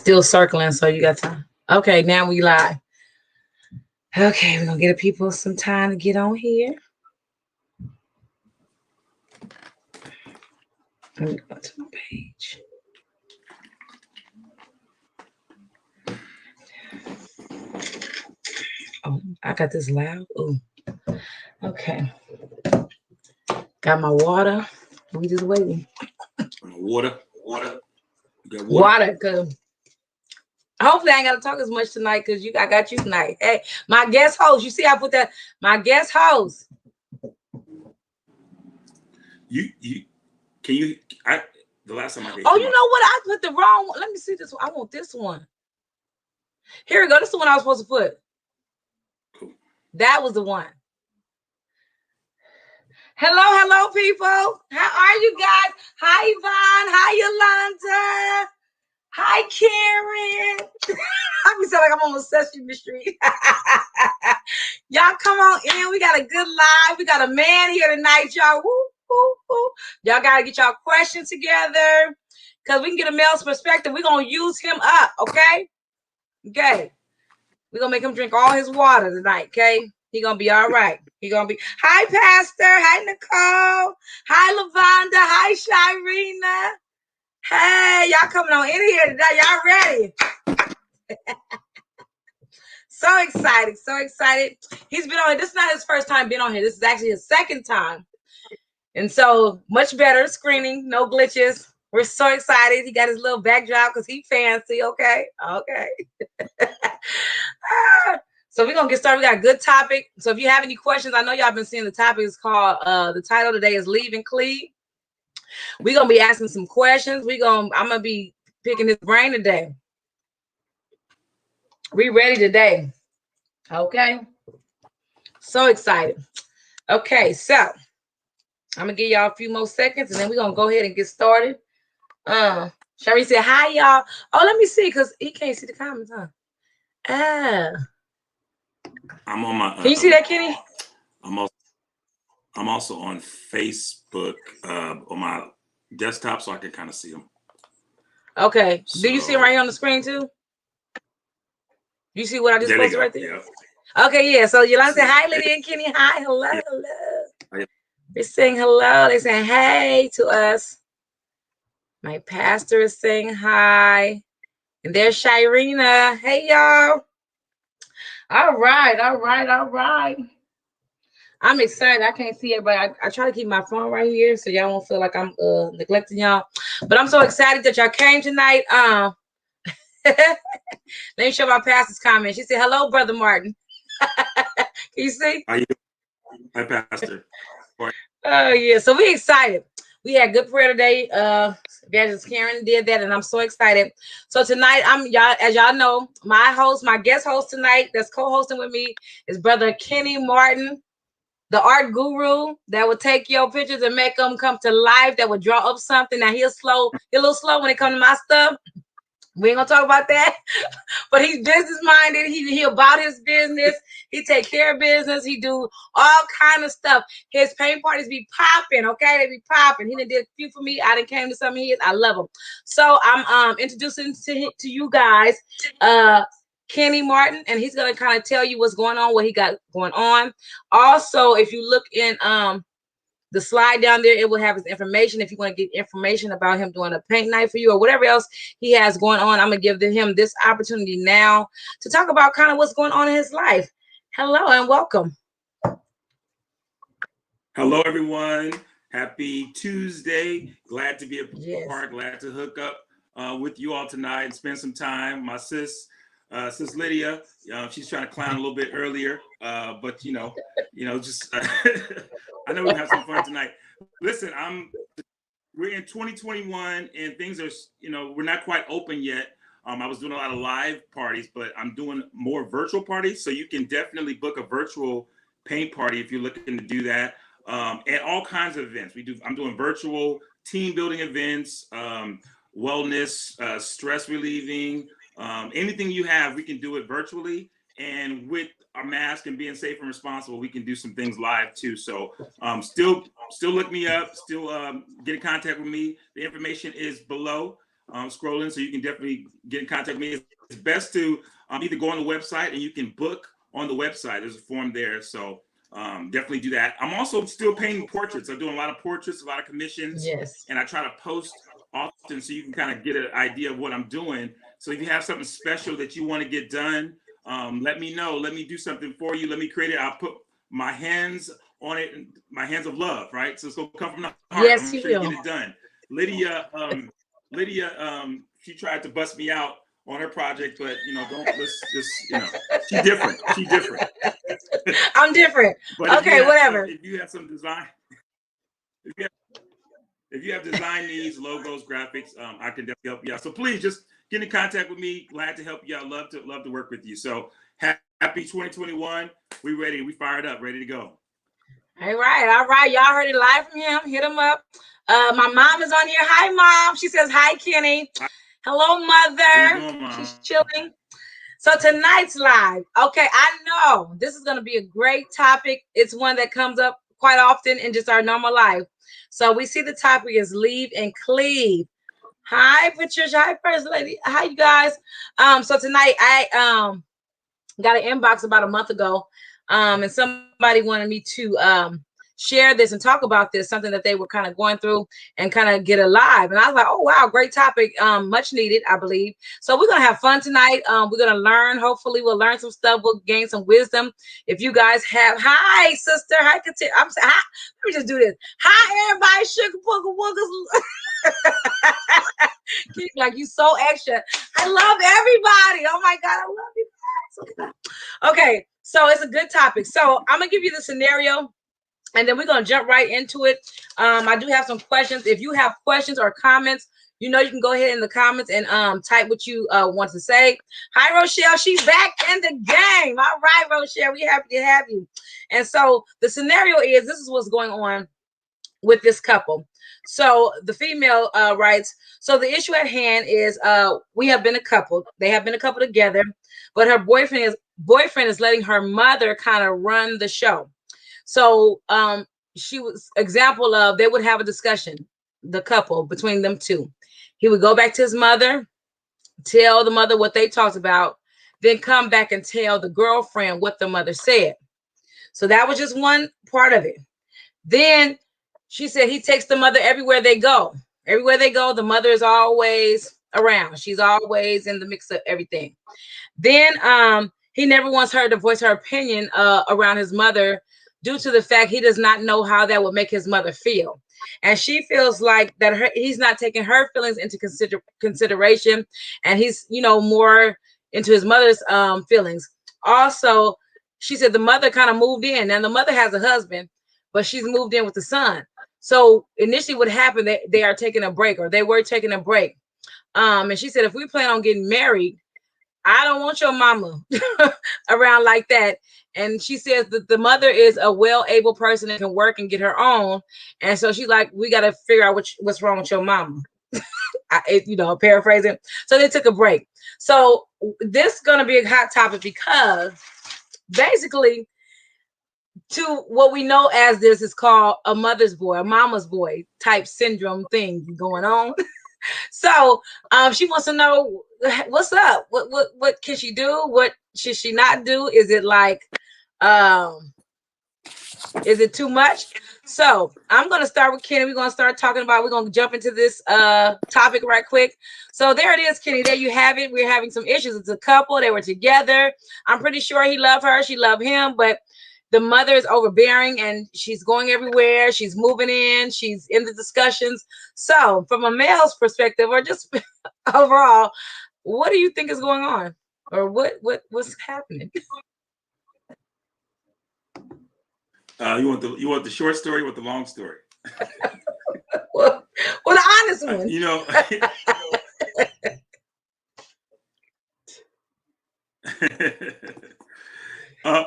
Still circling, so you got time. Okay, now we live. Okay, we're gonna give people some time to get on here. Let me go to my page. Oh, I got this loud. Oh, okay. Got my water. We just waiting. Water. You got water. Cause hopefully I ain't gotta talk as much tonight because I got you tonight. Hey, my guest host. You see, I put that my guest host. The last time I did. Oh, you know what? I put the wrong one. Let me see this one. I want this one. Here we go. This is the one I was supposed to put. Cool. That was the one. Hello, people. How are you guys? Hi, Yvonne. Hi, Yolanda. Hi, Karen. I be sounding like I'm on Sesame Street. Y'all come on in. We got a good live. We got a man here tonight, y'all. Woo, woo, woo. Y'all got to get y'all questions together because we can get a male's perspective. We're going to use him up, okay? Okay. We're going to make him drink all his water tonight, okay? He going to be all right. He going to be. Hi, Pastor. Hi, Nicole. Hi, Lavonda. Hi, Shirena. Hey, y'all coming on in here today. Y'all ready? So excited. He's been on here. This is not his first time being on here. This is actually his second time. And so much better screening, no glitches. We're so excited. He got his little backdrop because he fancy. Okay. So we're going to get started. We got a good topic. So if you have any questions, I know y'all been seeing the topic is called, the title today is Leave Cleave. We're going to be asking some questions. I'm going to be picking his brain today. We ready today. Okay. So excited. Okay. So I'm going to give y'all a few more seconds and then we're going to go ahead and get started. Sherry said, hi, y'all. Oh, let me see because he can't see the comments, huh? I'm on my. Can you see that, Kenny? I'm also on Facebook on my desktop, so I can kind of see them. Okay. So, do you see them right here on the screen too? You see what I just posted right there? Yeah. Okay, yeah. So Yolanda said, hi, Lydia and Kenny. Hi, hello. They're saying hello. They're saying hey to us. My pastor is saying hi. And there's Shirena. Hey, y'all. All right. I'm excited. I can't see it, but I try to keep my phone right here so y'all won't feel like I'm neglecting y'all. But I'm so excited that y'all came tonight. Let me show my pastor's comment. She said, hello, Brother Martin. Can you see? Hi, Pastor. Oh, yeah. So we're excited. We had good prayer today. Evangelist Karen did that, and I'm so excited. So tonight, as y'all know, my guest host tonight that's co-hosting with me is Brother Kenny Martin, the art guru that would take your pictures and make them come to life, that would draw up something. Now he's a little slow when it comes to my stuff. We ain't gonna talk about that, but he's business minded. He about his business. He take care of business. He do all kind of stuff. His paint parties be popping. Okay, they be popping. He done did a few for me. I done came to some of his. I love him. So I'm introducing to you guys Kenny Martin, and he's gonna kind of tell you what's going on, what he got going on. Also, if you look in the slide down there, it will have his information. If you want to get information about him doing a paint night for you or whatever else he has going on, I'm going to give him this opportunity now to talk about kind of what's going on in his life. Hello and welcome. Hello, everyone. Happy Tuesday. Glad to be a part. Glad to hook up with you all tonight and spend some time. My sis Lydia, she's trying to clown a little bit earlier, but just I know we'll have some fun tonight. Listen, we're in 2021 and things are, we're not quite open yet. I was doing a lot of live parties, but I'm doing more virtual parties. So you can definitely book a virtual paint party if you're looking to do that. And all kinds of events. I'm doing virtual team building events, wellness, stress relieving, anything you have, we can do it virtually. And with our mask and being safe and responsible, we can do some things live too. So still look me up, still get in contact with me. The information is below. scrolling, so you can definitely get in contact with me. It's best to either go on the website, and you can book on the website. There's a form there, so definitely do that. I'm also still painting portraits. I'm doing a lot of portraits, a lot of commissions, and I try to post often so you can kind of get an idea of what I'm doing. So if you have something special that you want to get done, let me know. Let me do something for you. Let me create it. I'll put my hands on it, my hands of love, right? So it's gonna come from the heart. Yes, I'm sure you get it done. Lydia, she tried to bust me out on her project, but let's just, she's different. She's different. I'm different. But okay, whatever. If you have some design, if you have design needs, logos, graphics, I can definitely help you out. So please just get in contact with me. Glad to help you out. Love to work with you. So happy 2021. We ready. We fired up, ready to go. All right. Y'all heard it live from him. Hit him up. My mom is on here. Hi, Mom. She says, hi, Kenny. Hello, Mother. How you doing, Mom? She's chilling. So tonight's live. Okay, I know this is going to be a great topic. It's one that comes up quite often in just our normal life. So we see the topic is leave and cleave. Hi, Patricia. Hi, First Lady. Hi, you guys. So tonight I got an inbox about a month ago. And somebody wanted me to share this and talk about this, something that they were kind of going through and kind of get alive. And I was like, oh, wow, great topic. Much needed, I believe. So we're going to have fun tonight. We're going to learn. Hopefully we'll learn some stuff. We'll gain some wisdom. If you guys have, hi, sister. Hi, I'm saying, hi. Let me just do this. Hi, everybody. Sugar Booger Woogers. Keep like you so extra. I love everybody. Oh my God, I love you guys. Okay, so it's a good topic. So I'm gonna give you the scenario, and then we're gonna jump right into it. I do have some questions. If you have questions or comments, you can go ahead in the comments and type what you want to say. Hi, Rochelle. She's back in the game. All right, Rochelle, we're happy to have you. And so the scenario is, this is what's going on with this couple. So the female writes, so the issue at hand is we have been a couple. They have been a couple together, but her boyfriend is letting her mother kind of run the show. So she was example of, they would have a discussion, the couple, between them two. He would go back to his mother, tell the mother what they talked about, then come back and tell the girlfriend what the mother said. So that was just one part of it. Then she said he takes the mother everywhere they go. Everywhere they go, the mother is always around. She's always in the mix of everything. Then he never wants her to voice her opinion around his mother, due to the fact he does not know how that would make his mother feel. And she feels like that he's not taking her feelings into consideration, and he's more into his mother's feelings. Also, she said the mother kind of moved in, and the mother has a husband, but she's moved in with the son. So initially what happened, they are taking a break, or they were taking a break. And she said, if we plan on getting married, I don't want your mama around like that. And she says that the mother is a well-able person and can work and get her own. And so she's like, we got to figure out what's wrong with your mama. Paraphrasing. So they took a break. So this is going to be a hot topic, because basically, to what we know as this is called a mother's boy, a mama's boy type syndrome thing going on. So she wants to know what's up. What can she do? What should she not do? Is it like is it too much? So I'm going to start with Kenny. We're going to jump into this topic right quick. So there it is, Kenny. There you have it. We're having some issues. It's a couple. They were together. I'm pretty sure he loved her. She loved him, but the mother is overbearing and she's going everywhere. She's moving in. She's in the discussions. So from a male's perspective, or just overall, what do you think is going on? Or what's happening? You want the short story or the long story? well, the honest one.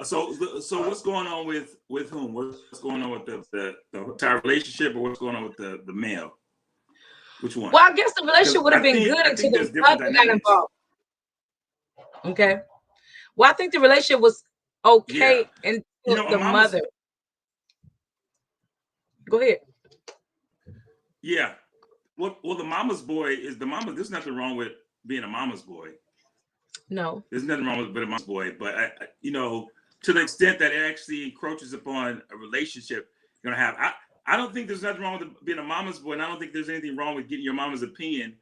So what's going on with whom? What's going on with the entire relationship, or what's going on with the male? Which one? Well, I guess the relationship would have been good until the mother got involved. Okay. Well, I think the relationship was okay until the mother. Go ahead. Yeah. Well, the mama's boy is the mama. There's nothing wrong with being a mama's boy. No, there's nothing wrong with being a mama's boy. But to the extent that it actually encroaches upon a relationship you're gonna have, I don't think there's nothing wrong with being a mama's boy, and I don't think there's anything wrong with getting your mama's opinion.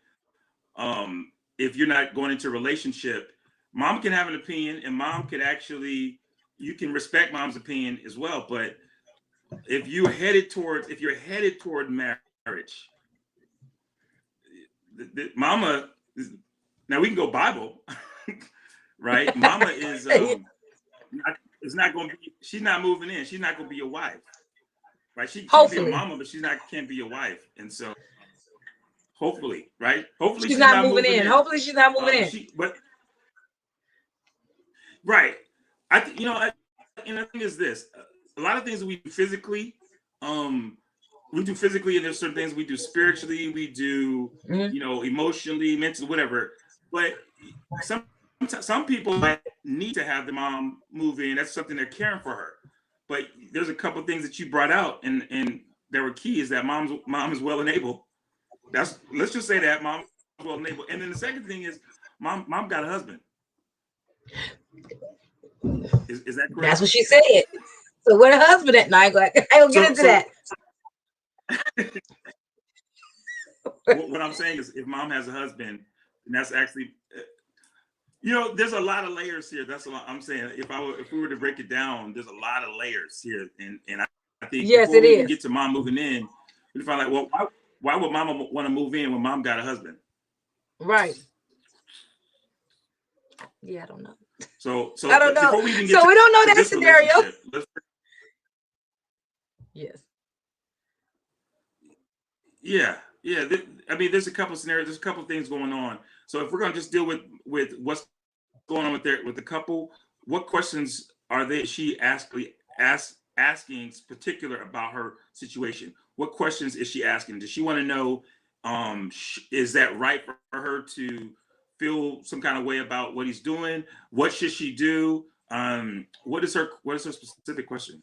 If you're not going into a relationship, mom can have an opinion, and mom could actually, you can respect mom's opinion as well. But if you're headed toward marriage, the mama is, now we can go Bible, right? Mama is not going to be. She's not moving in. She's not going to be your wife, right? She can be a mama, but can't be your wife. And so, hopefully, right? Hopefully she's not moving in. Hopefully she's not moving in. But right, and the thing is this: a lot of things that we do physically, and there's certain things we do spiritually, we do, emotionally, mentally, whatever. But some people need to have the mom move in. That's something they're caring for her. But there's a couple of things that you brought out, and there were key is that mom is well enabled. Let's just say that mom is well enabled. And then the second thing is mom got a husband. Is that correct? That's what she said. So where the husband at night? I'll get into that. What I'm saying is, if mom has a husband, and that's actually, there's a lot of layers here. That's what I'm saying. If we were to break it down, there's a lot of layers here, and I think before we get to mom moving in, we find like, well, why would mama want to move in when mom got a husband? Right. Yeah, I don't know. So I don't know. We don't know that scenario. Yes. Yeah. There's a couple of scenarios. There's a couple of things going on. So if we're going to just deal with what's going on with the couple, what questions are she asking particular about her situation? What questions is she asking? Does she want to know, is that right for her to feel some kind of way about what he's doing? What should she do? What is her specific question?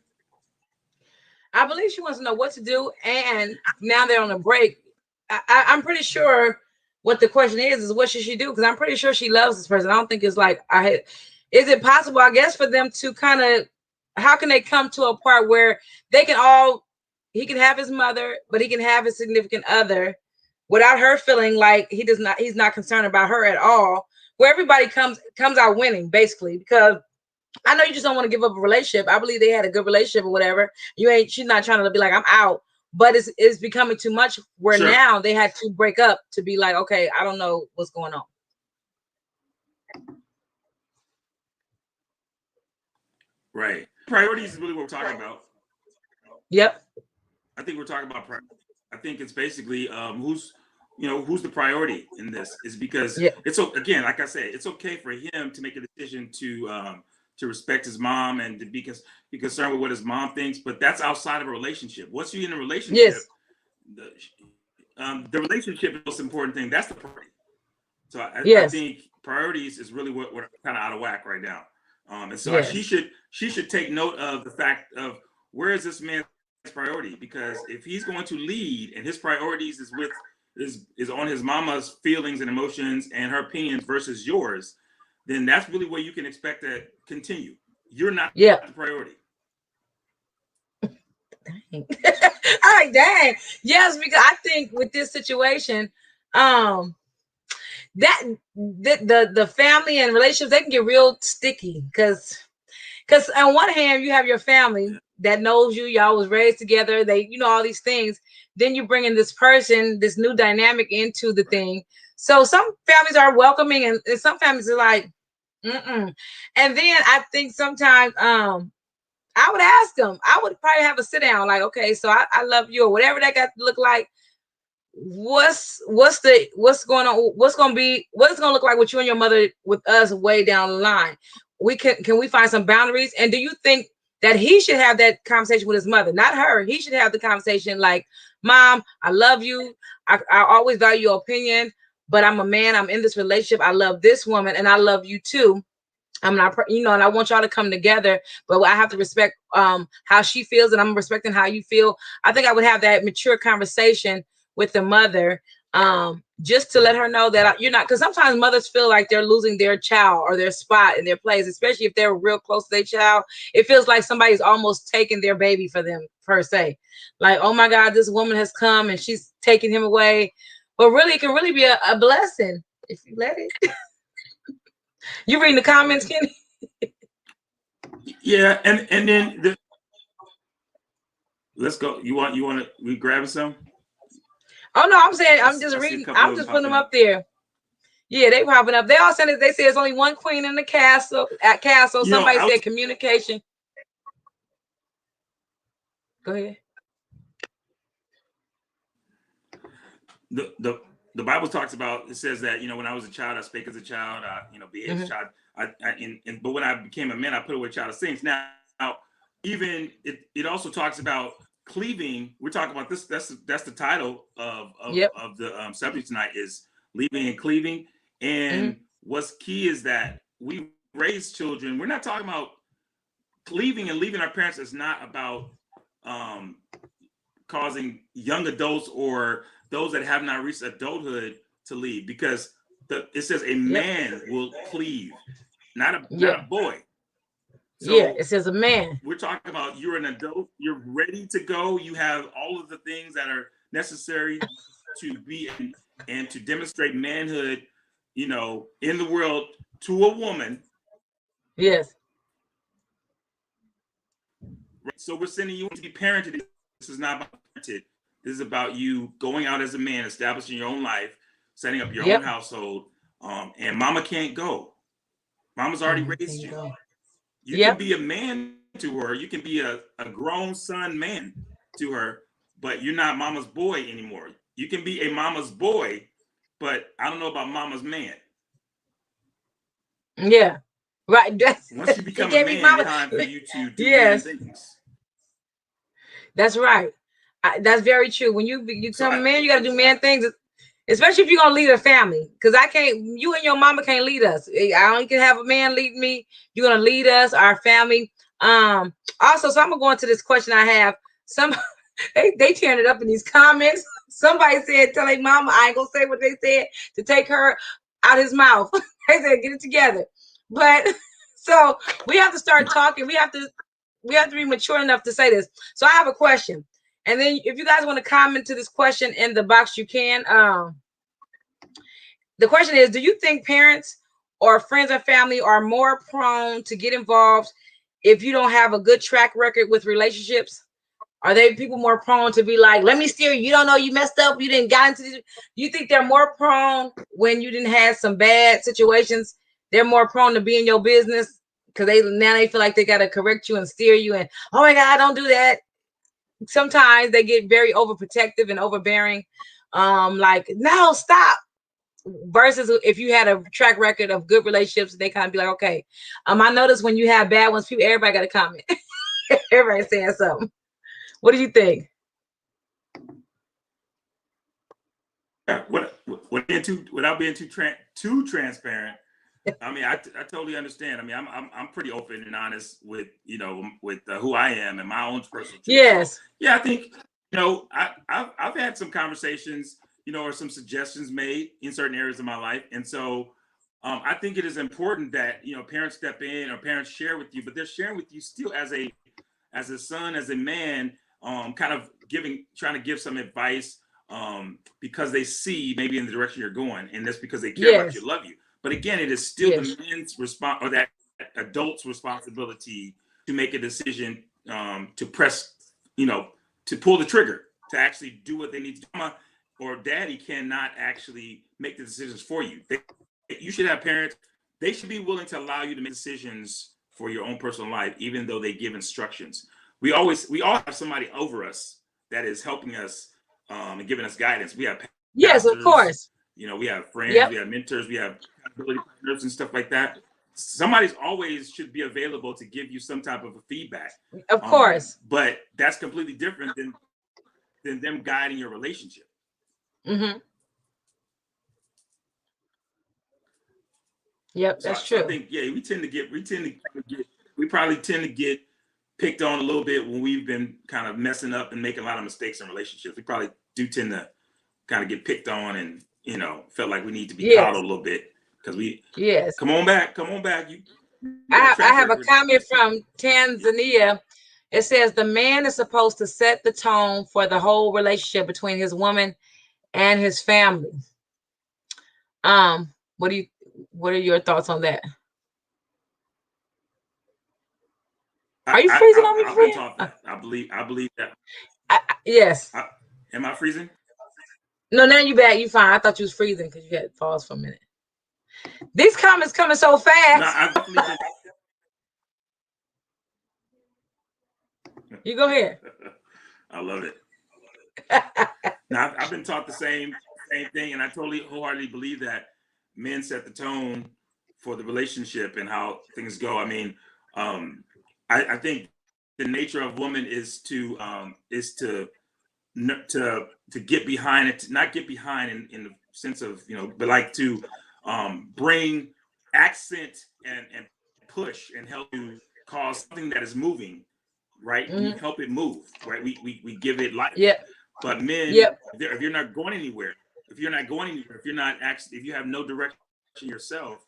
I believe she wants to know what to do. And now they're on a break. I'm pretty sure what the question is what should she do? Because I'm pretty sure she loves this person. I don't think it's like, is it possible, I guess, for them to kind of, how can they come to a part where he can have his mother, but he can have his significant other without her feeling like he's not concerned about her at all, where everybody comes out winning, basically. Because I know you just don't want to give up a relationship. I believe they had a good relationship or whatever. She's not trying to be like, I'm out, but it's becoming too much where now they had to break up to be like, okay, I don't know what's going on. Right. Priorities is really what we're talking about. Yep. I think we're talking about priorities. I think it's basically who's the priority in this, is because it's, again, like I said, it's okay for him to make a decision to respect his mom and to be concerned with what his mom thinks, but that's outside of a relationship. Once you're in a relationship, the relationship is the most important thing. That's the priority. So I think priorities is really what we're kind of out of whack right now. And so she should take note of the fact of where is this man's priority, because if he's going to lead and his priorities is on his mama's feelings and emotions and her opinions versus yours, then that's really where you can expect to continue. You're not the priority. Dang. All right, dang. Yes, because I think with this situation, that the family and relationships, they can get real sticky because on one hand you have your family that knows y'all was raised together, they all these things, then you bring in this person, this new dynamic into the thing. So some families are welcoming and some families are like, mm-mm. And then I think sometimes I would ask them, I would probably have a sit down like, okay, so I love you, or whatever that got to look like. What's going on? What it's going to look like with you and your mother with us way down the line? Can we find some boundaries? And do you think that he should have that conversation with his mother, not her? He should have the conversation like, Mom, I love you. I always value your opinion, but I'm a man. I'm in this relationship. I love this woman and I love you too. I'm not, and I want y'all to come together, but I have to respect how she feels, and I'm respecting how you feel. I think I would have that mature conversation with the mother, just to let her know that you're not, because sometimes mothers feel like they're losing their child or their spot in their place, especially if they're real close to their child. It feels like somebody's almost taking their baby for them, per se. Like, oh my God, this woman has come and she's taking him away. But really, it can really be a blessing if you let it. You reading the comments, Kenny? Yeah, and then let's go. You want to we grab some? Oh no, I'm saying I'm just reading. I'm just putting them up there. Yeah, they popping up. They all said it. They say there's only one queen in the castle. At castle, somebody said communication. Go ahead. The Bible talks about, it says that, when I was a child, I spake as a child, behaved as a child. But when I became a man, I put away childish things. Now, even it also talks about cleaving. We're talking about this. That's the title of the subject tonight, is leaving and cleaving. And what's key is that we raise children. We're not talking about cleaving and leaving our parents. Is not about causing young adults or those that have not reached adulthood to leave, because it says a man will cleave, not a boy. So it says a man. We're talking about, you're an adult, you're ready to go, you have all of the things that are necessary to be and to demonstrate manhood, in the world to a woman. Yes. So we're sending you to be parented. This is not about parented. This is about you going out as a man, establishing your own life, setting up your own household. And mama can't go. Mama's already raised you. You can be a man to her. You can be a grown son man to her, but you're not mama's boy anymore. You can be a mama's boy, but I don't know about mama's man. Yeah. Right. Once you become a man, it's time for you to do man things. That's right. That's very true. When you become a man, you got to do man things, especially if you're going to lead a family. Because you and your mama can't lead us. I only can have a man lead me. You're going to lead us, our family. Also, so I'm going to go into this question I have. They tearing it up in these comments. Somebody said, tell their mama, I ain't going to say what they said, to take her out his mouth. They said, get it together. But so we have to start talking. We have to be mature enough to say this. So I have a question. And then if you guys want to comment to this question in the box, you can. The question is, do you think parents or friends or family are more prone to get involved if you don't have a good track record with relationships? Are they people more prone to be like, let me steer you? You don't know, you messed up. You didn't got into this. You think they're more prone when you didn't have some bad situations? They're more prone to be in your business because they feel like they got to correct you and steer you. And, oh my God, don't do that. Sometimes they get very overprotective and overbearing. Like, no, stop. Versus if you had a track record of good relationships, they kind of be like, okay. I notice when you have bad ones, everybody got to comment. Everybody saying something. What do you think? Without being too transparent, I mean, I totally understand. I mean, I'm pretty open and honest with who I am and my own personal truth. Yes. So, yeah, I think I've had some conversations, or some suggestions made in certain areas of my life, and so I think it is important that parents step in or parents share with you, but they're sharing with you still as a son, as a man, kind of trying to give some advice, because they see maybe in the direction you're going, and that's because they care about you, love you. But again, it is still the man's response, or that adult's responsibility, to make a decision, to press, to pull the trigger, to actually do what they need to do. Mama or daddy cannot actually make the decisions for you. You should have parents. They should be willing to allow you to make decisions for your own personal life, even though they give instructions. We all have somebody over us that is helping us, and giving us guidance. We have pastors, yes, of course. We have friends, we have mentors, we have accountability partners and stuff like that. Somebody's always should be available to give you some type of a feedback. Of course. But that's completely different than them guiding your relationship. Mm-hmm. Yep, that's true. I think, we probably tend to get picked on a little bit when we've been kind of messing up and making a lot of mistakes in relationships. We probably do tend to kind of get picked on and, you know, felt like we need to be coddled a little bit because we, come on back. You got a I track have a record. comment from Tanzania. It says the man is supposed to set the tone for the whole relationship between his woman and his family. What are your thoughts on that? Are you freezing on me, I've friend? been taught that. I believe that. Yes. Am I freezing? No, now you back. You fine. I thought you was freezing because you had paused for a minute. These comments coming so fast. No, I've definitely been. You go ahead. I love it. Now, I've been taught the same thing, and I totally wholeheartedly believe that men set the tone for the relationship and how things go. I mean, I think the nature of woman is to get behind it, not get behind in the sense of, you know, but like to bring accent and push and help to cause something that is moving, right? We help it move, right? We give it life. But men, if you're not going anywhere, if you have no direction yourself,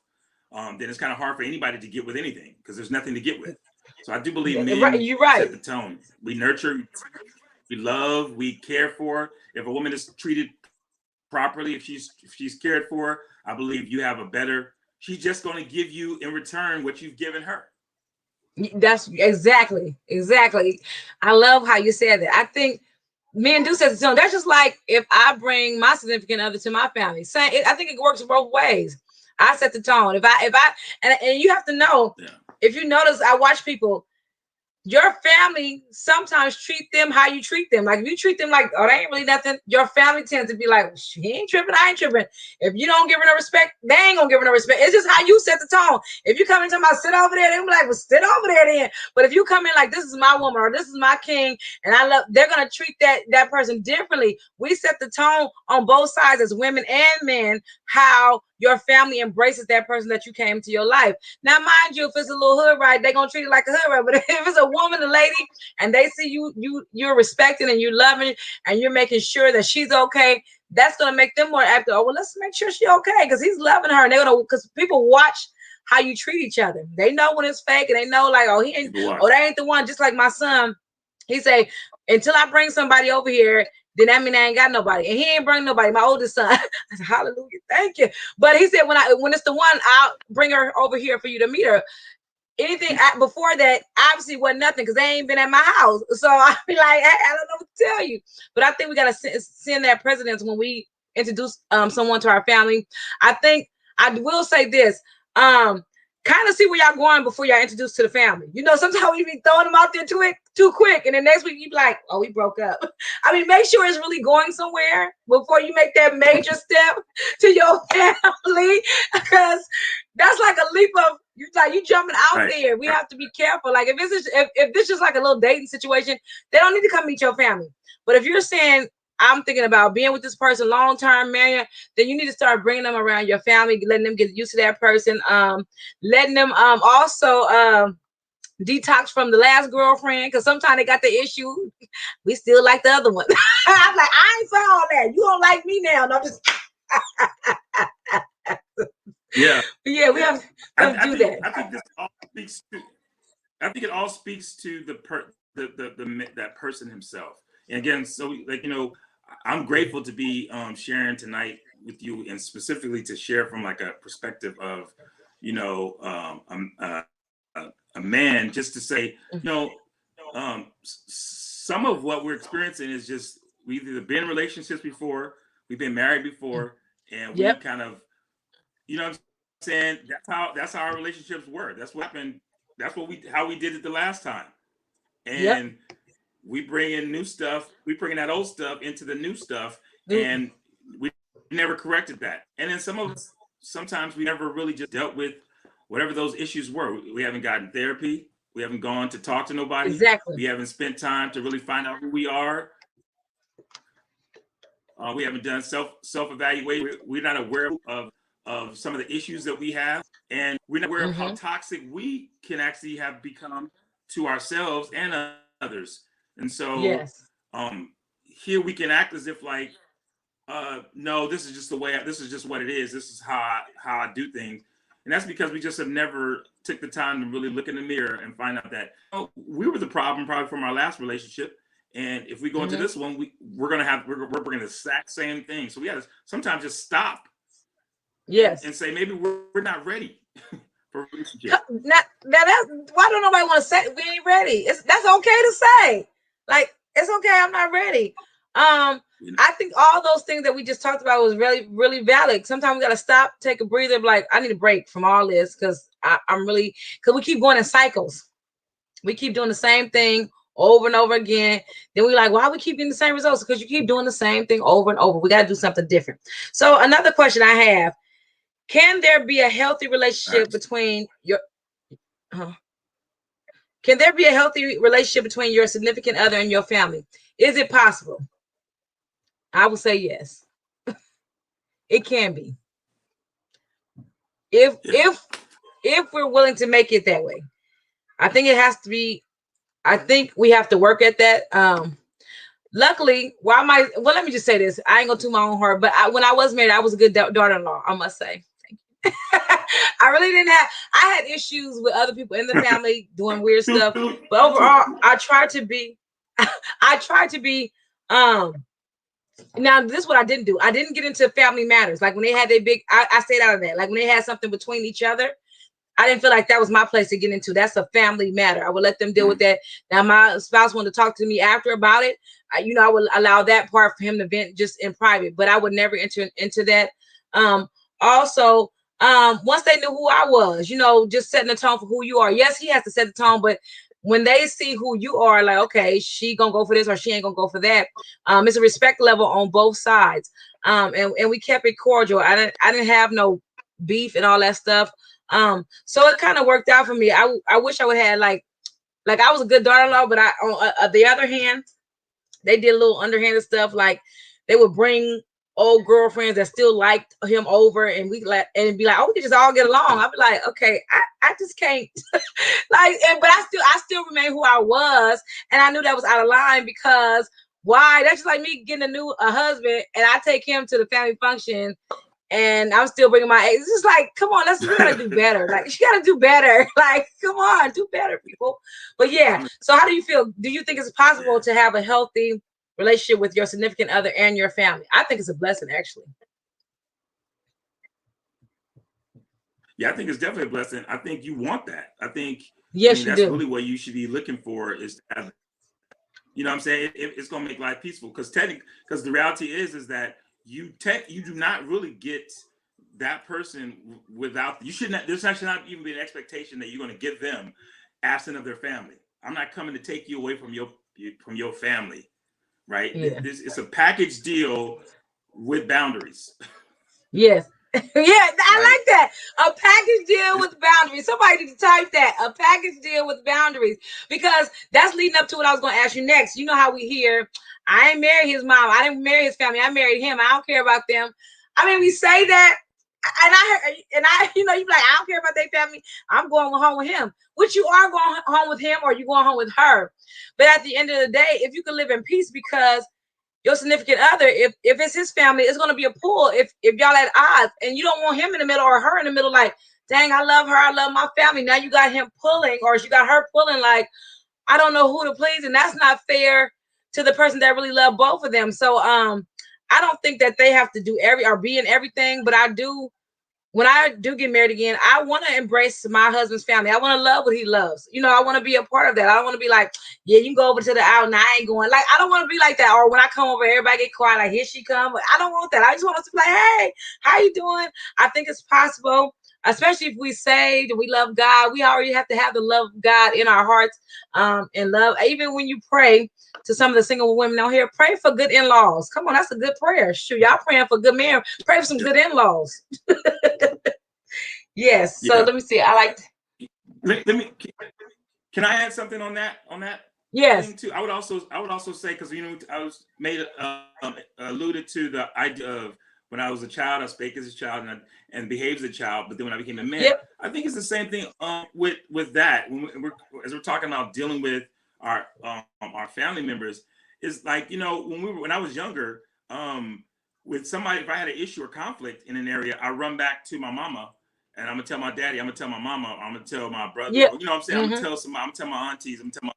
then it's kind of hard for anybody to get with anything because there's nothing to get with. So I do believe men set the tone. We nurture, we love, we care for. If a woman is treated properly, if she's cared for, I believe you have a better. She's just going to give you in return what you've given her. That's exactly. I love how you said that. I think men do set the tone. That's just like if I bring my significant other to my family. I think it works both ways. I set the tone. If I and you have to know, if you notice, I watch people. Your family sometimes treat them how you treat them. Like if you treat them like, oh, they ain't really nothing, your family tends to be like, he ain't tripping, I ain't tripping. If you don't give her no respect, they ain't gonna give her no respect. It's just how you set the tone. If you come in talking about sit over there, they be like, well, sit over there then. But if you come in like, this is my woman or this is my king, and I love, they're gonna treat that person differently. We set the tone on both sides as women and men, how your family embraces that person that you came to your life. Now, mind you, if it's a little hood right, they're gonna treat it like a hood right. But if it's a woman, a lady, and they see you're respecting and you loving and you're making sure that she's okay, that's gonna make them more active. Oh, well, let's make sure she's okay because he's loving her. And they're gonna, because people watch how you treat each other. They know when it's fake, and they know like, oh, he ain't, oh, that ain't the one. Just like my son, he say, until I bring somebody over here, then that mean I ain't got nobody. And he ain't bring nobody, my oldest son. I said, hallelujah, thank you. But he said, when it's the one, I'll bring her over here for you to meet her. Anything before that obviously wasn't nothing because they ain't been at my house. So I be like, I don't know what to tell you. But I think we got to send that precedence when we introduce someone to our family. I think I will say this. Kind of see where y'all going before y'all introduce to the family. You know, sometimes we be throwing them out there too quick, and then next week you be like, oh, we broke up. I mean, make sure it's really going somewhere before you make that major step to your family, because that's like a leap of you jumping out there. We have to be careful. Like if this is like a little dating situation, they don't need to come meet your family. But if you're saying, I'm thinking about being with this person long-term, man, then you need to start bringing them around your family, letting them get used to that person, letting them also detox from the last girlfriend, because sometimes they got the issue. We still like the other one. I'm like, I ain't for all that. You don't like me now. No, I'm just yeah. But yeah, we have to do that. I think this all speaks to. I think it all speaks to that person himself. And again, so like, you know, I'm grateful to be sharing tonight with you, and specifically to share from like a perspective of, you know, a man, just to say, you know, some of what we're experiencing is just, we've either been in relationships before, we've been married before, and we kind of, you know what I'm saying? That's how our relationships were. That's what happened. That's how we did it the last time. And we bring in new stuff. We bring that old stuff into the new stuff, and we never corrected that. And then sometimes we never really just dealt with whatever those issues were. We haven't gotten therapy. We haven't gone to talk to nobody. Exactly. We haven't spent time to really find out who we are. We haven't done self-evaluation. We're not aware of some of the issues that we have, and we're not aware of how toxic we can actually have become to ourselves and others. And so here we can act as if like No, this is just the way. This is just what it is. This is how I do things, and that's because we just have never took the time to really look in the mirror and find out that we were the problem probably from our last relationship. And if we go into this one, we're bringing the exact same thing. So we got to sometimes just stop. Yes. And say maybe we're not ready for a relationship. Why don't nobody want to say we ain't ready? That's okay to say. Like, it's okay, I'm not ready. I think all those things that we just talked about was really, really valid. Sometimes we gotta stop, take a breather, like I need a break from all this because we keep going in cycles. We keep doing the same thing over and over again. Then we like, why we keep getting the same results? Because you keep doing the same thing over and over. We got to do something different. So another question I have: can there be a healthy relationship between your Can there be a healthy relationship between your significant other and your family? Is it possible? I would say yes. It can be. If we're willing to make it that way. I think it has to be. I think we have to work at that. Luckily, let me just say this. I ain't gonna toot my own horn, but when I was married, I was a good daughter-in-law, I must say. Thank you. I really didn't have. I had issues with other people in the family doing weird stuff, but overall, I tried to be. I tried to be. Now this is what I didn't do. I didn't get into family matters. Like when they had their big, I stayed out of that. Like when they had something between each other, I didn't feel like that was my place to get into. That's a family matter. I would let them deal with that. Now, my spouse wanted to talk to me after about it. I would allow that part for him to vent just in private, but I would never enter into that. Also, once they knew who I was, just setting the tone for who you are. Yes, he has to set the tone, but when they see who you are, like, okay, she gonna go for this or she ain't gonna go for that. It's a respect level on both sides. And we kept it cordial. I didn't have no beef and all that stuff. So it kind of worked out for me. I wish I would have like I was a good daughter-in-law, but on the other hand, they did a little underhanded stuff. Like they would bring old girlfriends that still liked him over, and be like, oh, we could just all get along. I'd be like, okay, I just can't but I still remain who I was, and I knew that was out of line because why? That's just like me getting a husband, and I take him to the family function. And I'm still bringing my eggs. It's just like, come on, you gotta do better. Like, you gotta do better. Like, come on, do better, people. But yeah, so how do you feel? Do you think it's possible to have a healthy relationship with your significant other and your family? I think it's a blessing, actually. Yeah, I think it's definitely a blessing. I think you want that. I think yes, that's really what you should be looking for is to have, what I'm saying? It's gonna make life peaceful because the reality is that you do not really get that person without there's actually not even be an expectation that you're going to give them absent of their family. I'm not coming to take you away from your family, right? Yeah. It's a package deal with boundaries. Yes. Yeah, I like that. A package deal with boundaries. Somebody need to type that. A package deal with boundaries. Because that's leading up to what I was going to ask you next. You know how we hear, I ain't married his mom. I didn't marry his family. I married him. I don't care about them. I mean, we say that. And you be like, I don't care about their family. I'm going home with him. Which you are going home with him or you going home with her. But at the end of the day, if you can live in peace because your significant other, if it's his family, it's going to be a pull if y'all at odds and you don't want him in the middle or her in the middle, like, dang, I love her, I love my family. Now you got him pulling or you got her pulling, like, I don't know who to please, and that's not fair to the person that really loved both of them. So I don't think that they have to do be in everything, but I do. When I do get married again, I want to embrace my husband's family. I want to love what he loves. I want to be a part of that. I don't want to be like, yeah, you can go over to the out and I ain't going. Like, I don't want to be like that. Or when I come over, everybody get quiet, like, here she come. But I don't want that. I just want us to be like, hey, how you doing? I think it's possible, especially if we saved and we love God. We already have to have the love of God in our hearts and love. Even when you pray to some of the single women out here, pray for good in-laws. Come on, that's a good prayer. Shoot, y'all praying for good men. Pray for some good in-laws. Yes. So let me see. I like. Let me. Can I add something on that? Yes. Thing too. I would also say because I was alluded to the idea of when I was a child, I spake as a child and behaved as a child. But then when I became a man, I think it's the same thing with that. As we're talking about dealing with our family members, is like when I was younger, with somebody, if I had an issue or conflict in an area, I run back to my mama and I'm gonna tell my daddy, I'm gonna tell my mama, I'm gonna tell my brother, Yeah. you know what I'm saying? I'm gonna tell somebody, I'm gonna tell my aunties, I'm gonna tell my,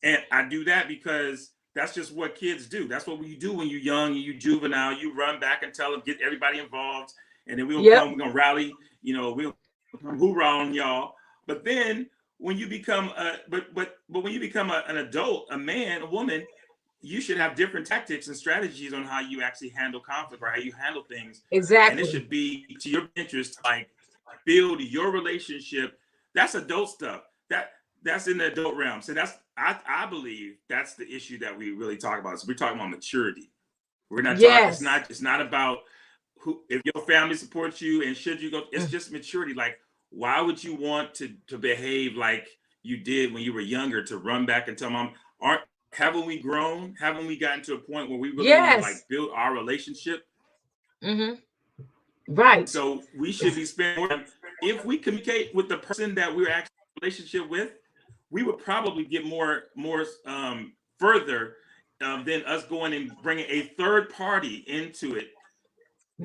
and I do that because that's just what kids do. That's what we do when you're young and you juvenile. You run back and tell them, get everybody involved, and then we'll come, we're gonna rally, you know, we'll hoorah on y'all. But then when you become but when you become an adult, a man, a woman, you should have different tactics and strategies on how you actually handle conflict or how you handle things. Exactly. And it should be to your interest, like build your relationship. That's adult stuff. That's in the adult realm. So that's I believe that's the issue that we really talk about. So we're talking about maturity. We're not talking. It's not about who, if your family supports you and should you go. It's just maturity. Like, why would you want to behave like you did when you were younger, to run back and tell mom, haven't we grown? Haven't we gotten to a point where we really want to like build our relationship? Right. So we should be spending more time. If we communicate with the person that we're actually in a relationship with, we would probably get more further than us going and bringing a third party into it.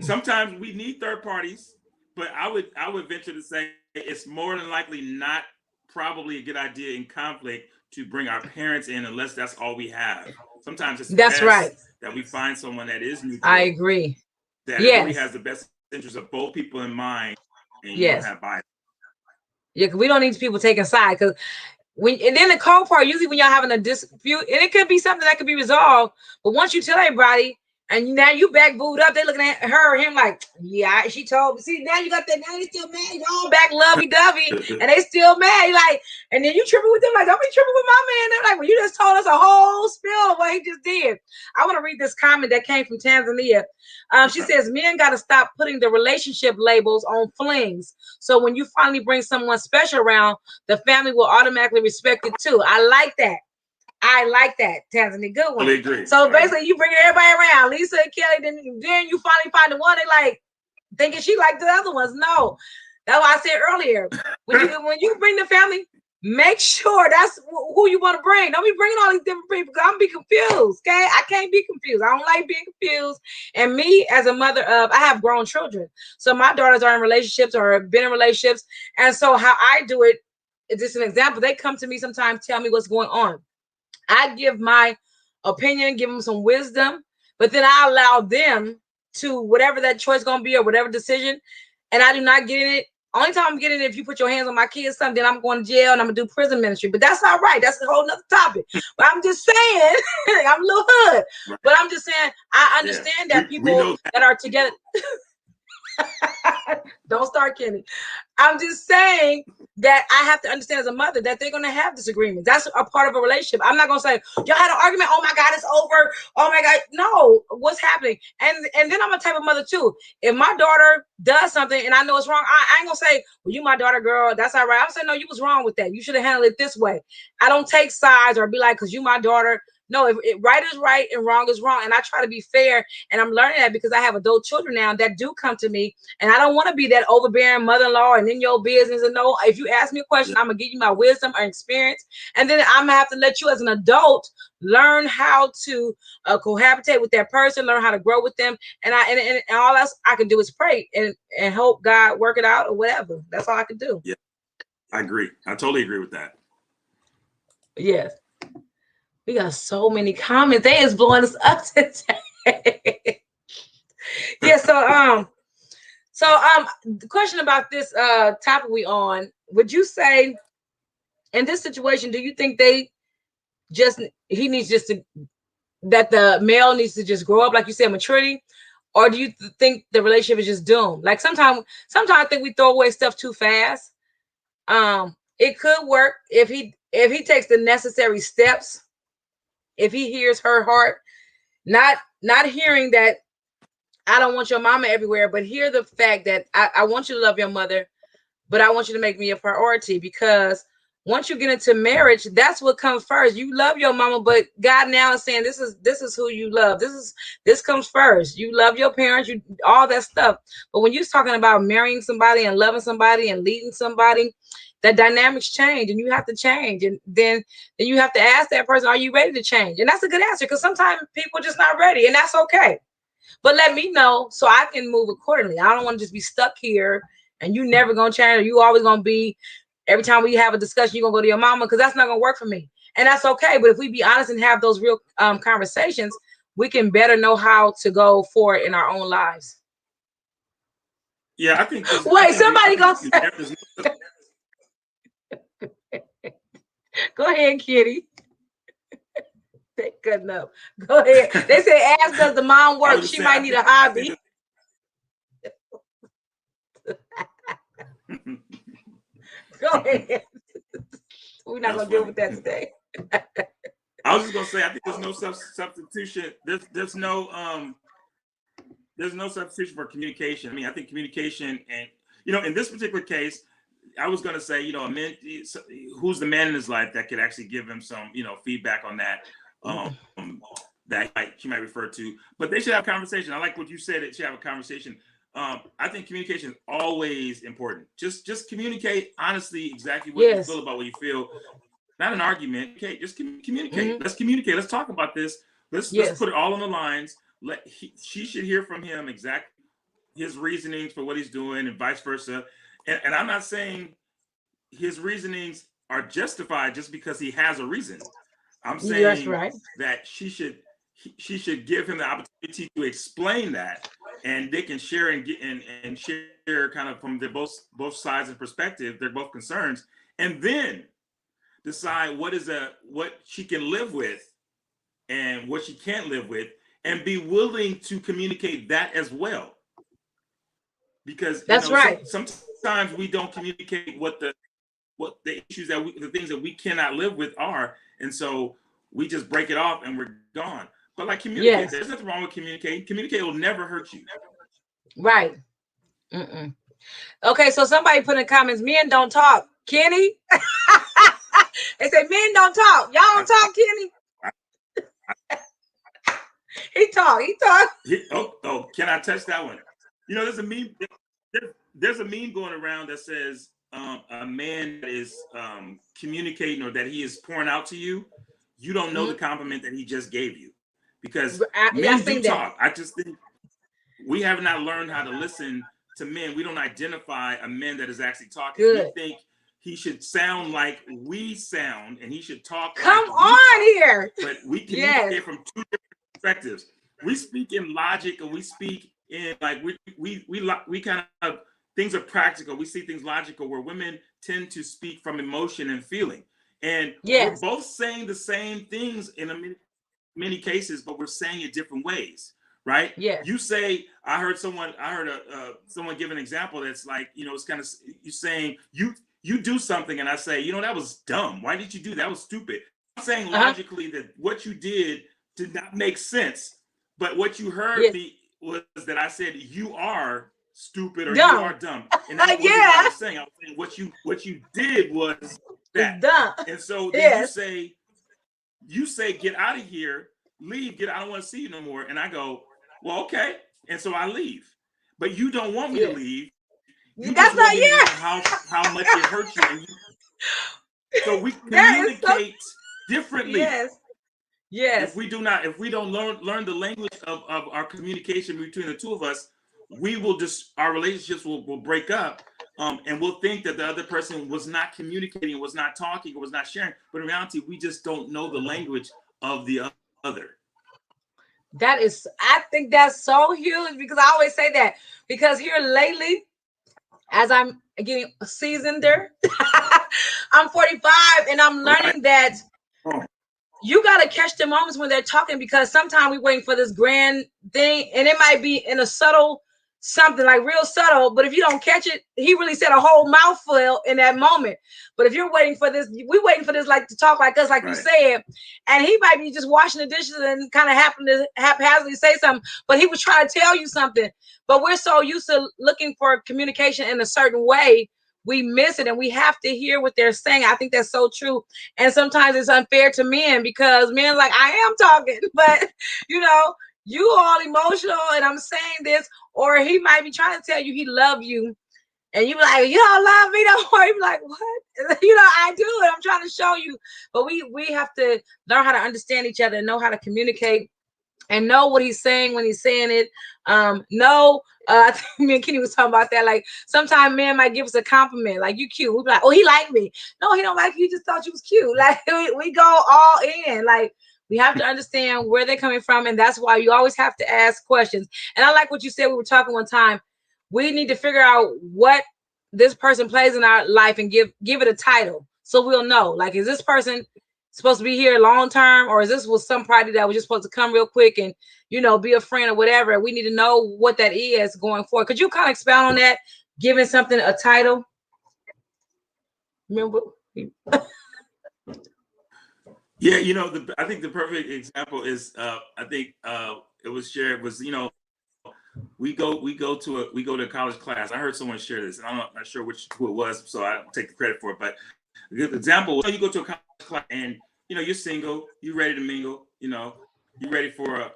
Sometimes we need third parties, but I would venture to say it's more than likely not probably a good idea in conflict to bring our parents in unless that's all we have. Sometimes it's best that we find someone that is neutral. I agree. That it really has the best interest of both people in mind, and you don't have bias. Yeah, because we don't need people taking side. Because and then the cold part, usually when y'all having a dispute, and it could be something that could be resolved, but once you tell everybody, and now you back booed up, they looking at her or him like, yeah, she told me. See, now you got that, now they still mad. Y'all back lovey-dovey, and they still mad. You like, and then you tripping with them like, don't be tripping with my man. They're like, well, you just told us a whole spill of what he just did. I want to read this comment that came from Tanzania. She says, men got to stop putting the relationship labels on flings. So when you finally bring someone special around, the family will automatically respect it too. I like that. I like that, Tanzania. Good one. Totally agree. So basically, you bring everybody around, Lisa and Kelly, then you finally find the one they like, thinking she like the other ones. No, that's why I said earlier, when you bring the family, make sure that's who you want to bring. Don't be bringing all these different people, because I'm be confused. Okay, I can't be confused. I don't like being confused. And me, as a mother of, I have grown children, so my daughters are in relationships or have been in relationships, and so how I do it is just an example. They come to me sometimes, tell me what's going on. I give my opinion, give them some wisdom, but then I allow them to whatever that choice gonna be or whatever decision, and I do not get in it. Only time I'm getting it if you put your hands on my kids, something, then I'm going to jail and I'm gonna do prison ministry. But that's all right. That's a whole nother topic. But I'm just saying, I'm a little hood. Right. But I'm just saying, I understand that people that are together. Don't start kidding. I'm just saying that I have to understand as a mother that they're going to have disagreements. That's a part of a relationship. I'm not going to say, y'all had an argument. Oh my God, it's over. Oh my God. No, what's happening? And then I'm a type of mother too. If my daughter does something and I know it's wrong, I ain't going to say, well, you my daughter, girl. That's all right. I'm saying, no, you was wrong with that. You should have handled it this way. I don't take sides or be like, because you my daughter. No, if right is right and wrong is wrong. And I try to be fair. And I'm learning that because I have adult children now that do come to me. And I don't want to be that overbearing mother-in-law and in your business. And no, if you ask me a question, I'm going to give you my wisdom or experience. And then I'm going to have to let you as an adult learn how to cohabitate with that person, learn how to grow with them. And all else I can do is pray and hope God work it out or whatever. That's all I can do. Yeah, I agree. I totally agree with that. Yes. We got so many comments. They is blowing us up today. Yeah, so the question about this topic we on, would you say in this situation, do you think that the male needs to just grow up, like you said, maturity? Or do you think the relationship is just doomed? Like sometimes I think we throw away stuff too fast. It could work if he takes the necessary steps. If he hears her heart, not hearing that I don't want your mama everywhere, but hear the fact that I want you to love your mother, but I want you to make me a priority, because once you get into marriage, that's what comes first. You love your mama, but God now is saying this is who you love. This comes first. You love your parents, you all that stuff. But when you're talking about marrying somebody and loving somebody and leading somebody, the dynamics change and you have to change. And then you have to ask that person, are you ready to change? And that's a good answer, because sometimes people are just not ready, and that's okay. but let me know so I can move accordingly. I don't want to just be stuck here and you never gonna change. You always gonna be, every time we have a discussion, you're gonna go to your mama, because that's not gonna work for me. And that's okay. But if we be honest and have those real conversations, we can better know how to go forward in our own lives. Yeah, I think this. Wait, somebody gonna say. Go ahead, Kitty. They cutting up. Go ahead. They say, ask does the mom work? She might need a hobby. Go ahead. We're not gonna deal with that today. I was just gonna say, I think there's no substitution. There's no substitution for communication. I mean, I think communication, and in this particular case, I was gonna say, a man, who's the man in his life that could actually give him some, feedback on that, that she might refer to. But they should have a conversation. I like what you said. They should have a conversation. I think communication is always important. Just communicate honestly exactly what you feel about what you feel. Not an argument. Okay, just communicate. Let's communicate. Let's talk about this. Let's put it all on the lines. She should hear from him exactly his reasonings for what he's doing, and vice versa. And I'm not saying his reasonings are justified just because he has a reason. I'm saying that she should give him the opportunity to explain that, and they can share and share kind of from both sides of perspective, they're both concerns, and then decide what she can live with and what she can't live with, and be willing to communicate that as well. Because sometimes we don't communicate what the issues the things that we cannot live with are, and so we just break it off and we're gone. But like communicate, there's nothing wrong with communicating. Communicate will never hurt you. Right. Okay, so somebody put in comments, men don't talk. Kenny? They say men don't talk. Y'all don't talk, Kenny? He talk. Can I touch that one? There's a meme. There's a meme going around that says a man that is communicating, or that he is pouring out to you, you don't know the compliment that he just gave you, because men do talk. I just think we have not learned how to listen to men. We don't identify a man that is actually talking. We think he should sound like we sound, and he should talk. Come on here. But we communicate from two different perspectives. We speak in logic, and we speak in like we kind of, things are practical. We see things logical, where women tend to speak from emotion and feeling. And we're both saying the same things in many cases, but we're saying it different ways, right? Yeah. You say, I heard someone give an example that's like, it's kind of, you saying you do something, and I say, that was dumb. Why did you do that? That was stupid. I'm saying logically that what you did not make sense, but what you heard me was that I said you are stupid, or dumb. You are dumb, and that wasn't what I was saying. I was saying what you did was that. Dumb. And so then you say get out of here, leave, I don't want to see you no more. And I go, well, okay. And so I leave, but you don't want me to leave. You That's not how much it hurts you. So we communicate differently. Yes. If we don't learn the language of our communication between the two of us, our relationships will break up, and we'll think that the other person was not communicating, was not talking, or was not sharing. But in reality, we just don't know the language of the other. I think that's so huge, because I always say that, because here lately, as I'm getting seasoneder, I'm 45, and I'm learning that you got to catch the moments when they're talking, because sometimes we're waiting for this grand thing, and it might be in a subtle something, like real subtle, but if you don't catch it, he really said a whole mouthful in that moment. But if you're waiting for this, we're waiting for this, like, to talk like us, like you said, and he might be just washing the dishes and kind of happen to haphazardly say something, but he was trying to tell you something. But we're so used to looking for communication in a certain way, we miss it, and we have to hear what they're saying. I think that's so true. And sometimes it's unfair to men, because men like, I am talking, but you all emotional, and I'm saying this, or he might be trying to tell you he love you, and you be like, you don't love me, don't worry. Be like, what? I do it. I'm trying to show you. But we have to learn how to understand each other and know how to communicate and know what he's saying when he's saying it. I think me and Kenny was talking about that. Like sometimes men might give us a compliment, like you cute. We be like, oh, he liked me. No, he don't like you. He just thought you was cute. Like we go all in. Like we have to understand where they're coming from, and that's why you always have to ask questions. And I like what you said. We were talking one time. We need to figure out what this person plays in our life and give it a title, so we'll know. Like, is this person supposed to be here long term, or is this was somebody that was just supposed to come real quick and be a friend or whatever? We need to know what that is going forward. Could you kind of expound on that, giving something a title? Remember? Yeah, I think the perfect example is I think it was shared was we go to a college class. I heard someone share this, and I'm not sure who it was, so I don't take the credit for it. But a good example, you go to a college class and you're single, you're ready to mingle, you're ready for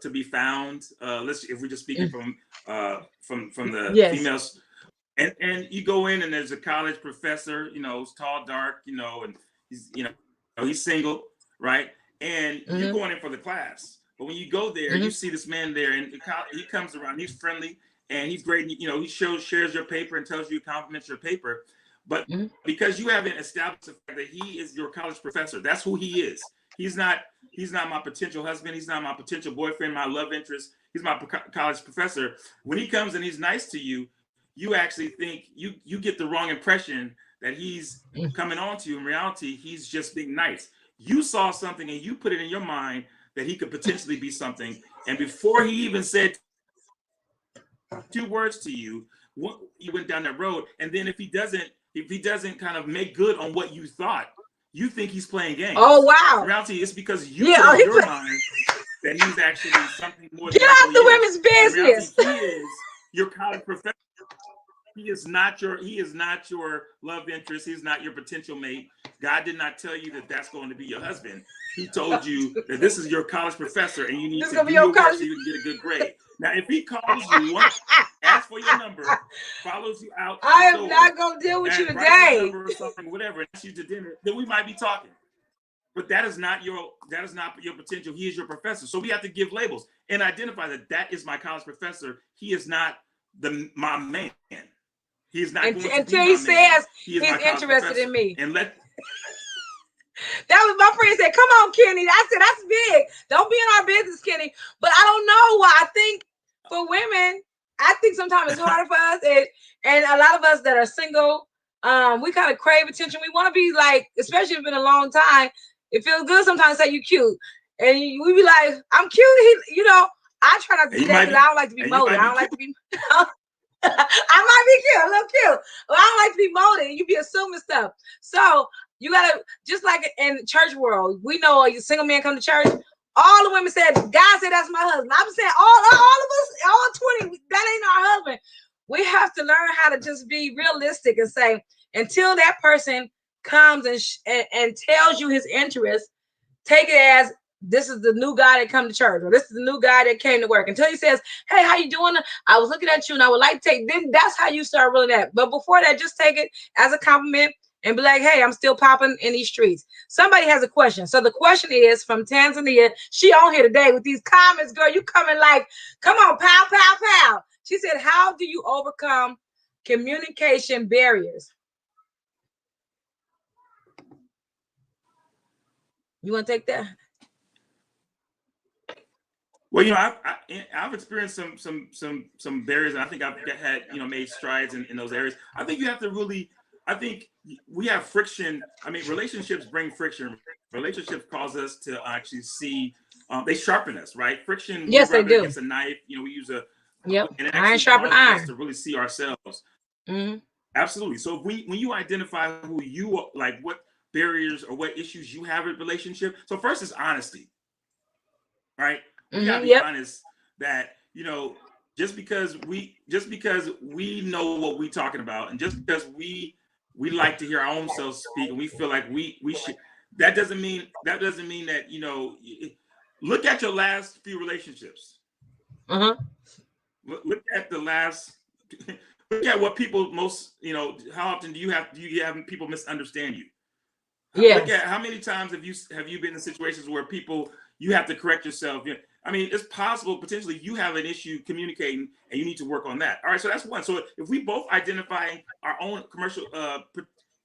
to be found. If we're just speaking from the yes. females, and you go in and there's a college professor, who's tall, dark, and he's he's single, right? And you're going in for the class. But when you go there, you see this man there, and he comes around. He's friendly and he's great. He shares your paper and tells you, compliments your paper. But because you haven't established the fact that he is your college professor, that's who he is. He's not my potential husband. He's not my potential boyfriend, my love interest. He's my college professor. When he comes and he's nice to you, you actually think you get the wrong impression that he's coming on to you. In reality, he's just being nice. You saw something and you put it in your mind that he could potentially be something. And before he even said 2 words to you, you went down that road. And then if he doesn't kind of make good on what you thought, you think he's playing games. Oh, wow. In reality, it's because you put in your mind that he's actually something more. Get out the women's business. In reality, he is your college professor. He is not your love interest. He's not your potential mate. God did not tell you that that's going to be your husband. He told you that this is your college professor and you need to do your work so you can get a good grade. Now, if he calls you once, asks for your number, follows you out, I am not going to deal with you today. Or something, whatever, and asks you to dinner, then we might be talking. But that is not your potential. He is your professor. So we have to give labels and identify that is my college professor. He is not my man. He's not going to until he says he's interested in me. And that was my friend said, "Come on, Kenny." I said, "That's big. Don't be in our business, Kenny." But I don't know why. I think for women, I think sometimes it's harder for us, and a lot of us that are single, we kind of crave attention. We want to be like, especially if it's been a long time. It feels good sometimes to say you cute, and we be like, "I'm cute." I try not to do that because I don't like to be molded. I don't like to be. I might be cute, a little cute. Well, I don't like to be molded. You be assuming stuff. So you gotta, just like in the church world, we know a single man come to church. All the women said, God said that's my husband. I'm saying all of us, all 20, that ain't our husband. We have to learn how to just be realistic and say, until that person comes and tells you his interest, take it as this is the new guy that come to church, or this is the new guy that came to work. Until he says, "Hey, how you doing? I was looking at you and I would like to take," then that's how you start really that. But before that, just take it as a compliment and be like, "Hey, I'm still popping in these streets." Somebody has a question. So the question is from Tanzania. She on here today with these comments, girl. You coming like, come on, pow, pow, pow. She said, "How do you overcome communication barriers?" You want to take that? Well, I've experienced some barriers, and I think I've had made strides in those areas. I think you have to really. I think we have friction. I mean, relationships bring friction. Relationships cause us to actually see. They sharpen us, right? Friction. Yes, they do. Against a knife, we use a. Yep. And it iron sharpen iron to really see ourselves. Mm-hmm. Absolutely. So when you identify who you are, like what barriers or what issues you have in a relationship. So first is honesty, right? We gotta be honest that just because we know what we're talking about, and just because we like to hear our own selves speak, and we feel like we should, that doesn't mean that look at your last few relationships. Look at the last. Look at what people most how often do you have people misunderstand you? Yeah. Look at how many times have you been in situations where people you have to correct yourself. I mean, it's possible potentially you have an issue communicating and you need to work on that. All right, so that's one. So if we both identifying our own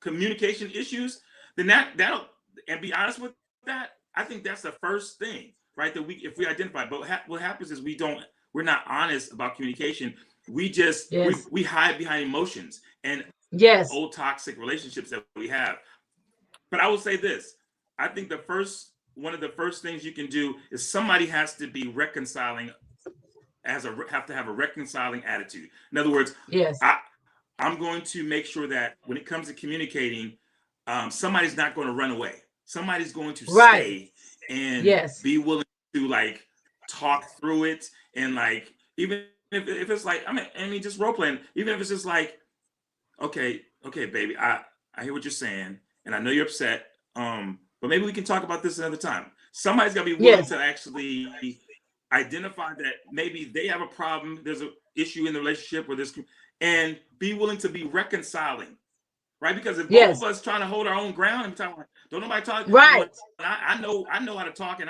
communication issues, then that'll, and be honest with that, I think that's the first thing, right? That if we identify, but what happens is we're not honest about communication. We just we hide behind emotions and old toxic relationships that we have. But I will say this: I think one of the first things you can do is somebody has to be reconciling, have to have a reconciling attitude. In other words, I'm going to make sure that when it comes to communicating, somebody's not going to run away. Somebody's going to stay and be willing to like talk through it, and like even if it's like I mean just role playing, even if it's just like, okay, baby, I hear what you're saying, and I know you're upset. But maybe we can talk about this another time. Somebody's got to be willing to actually identify that maybe they have a problem, there's an issue in the relationship, or this, and be willing to be reconciling, right? Because if both of us trying to hold our own ground and talk, don't nobody talk, right? You know, I know how to talk, and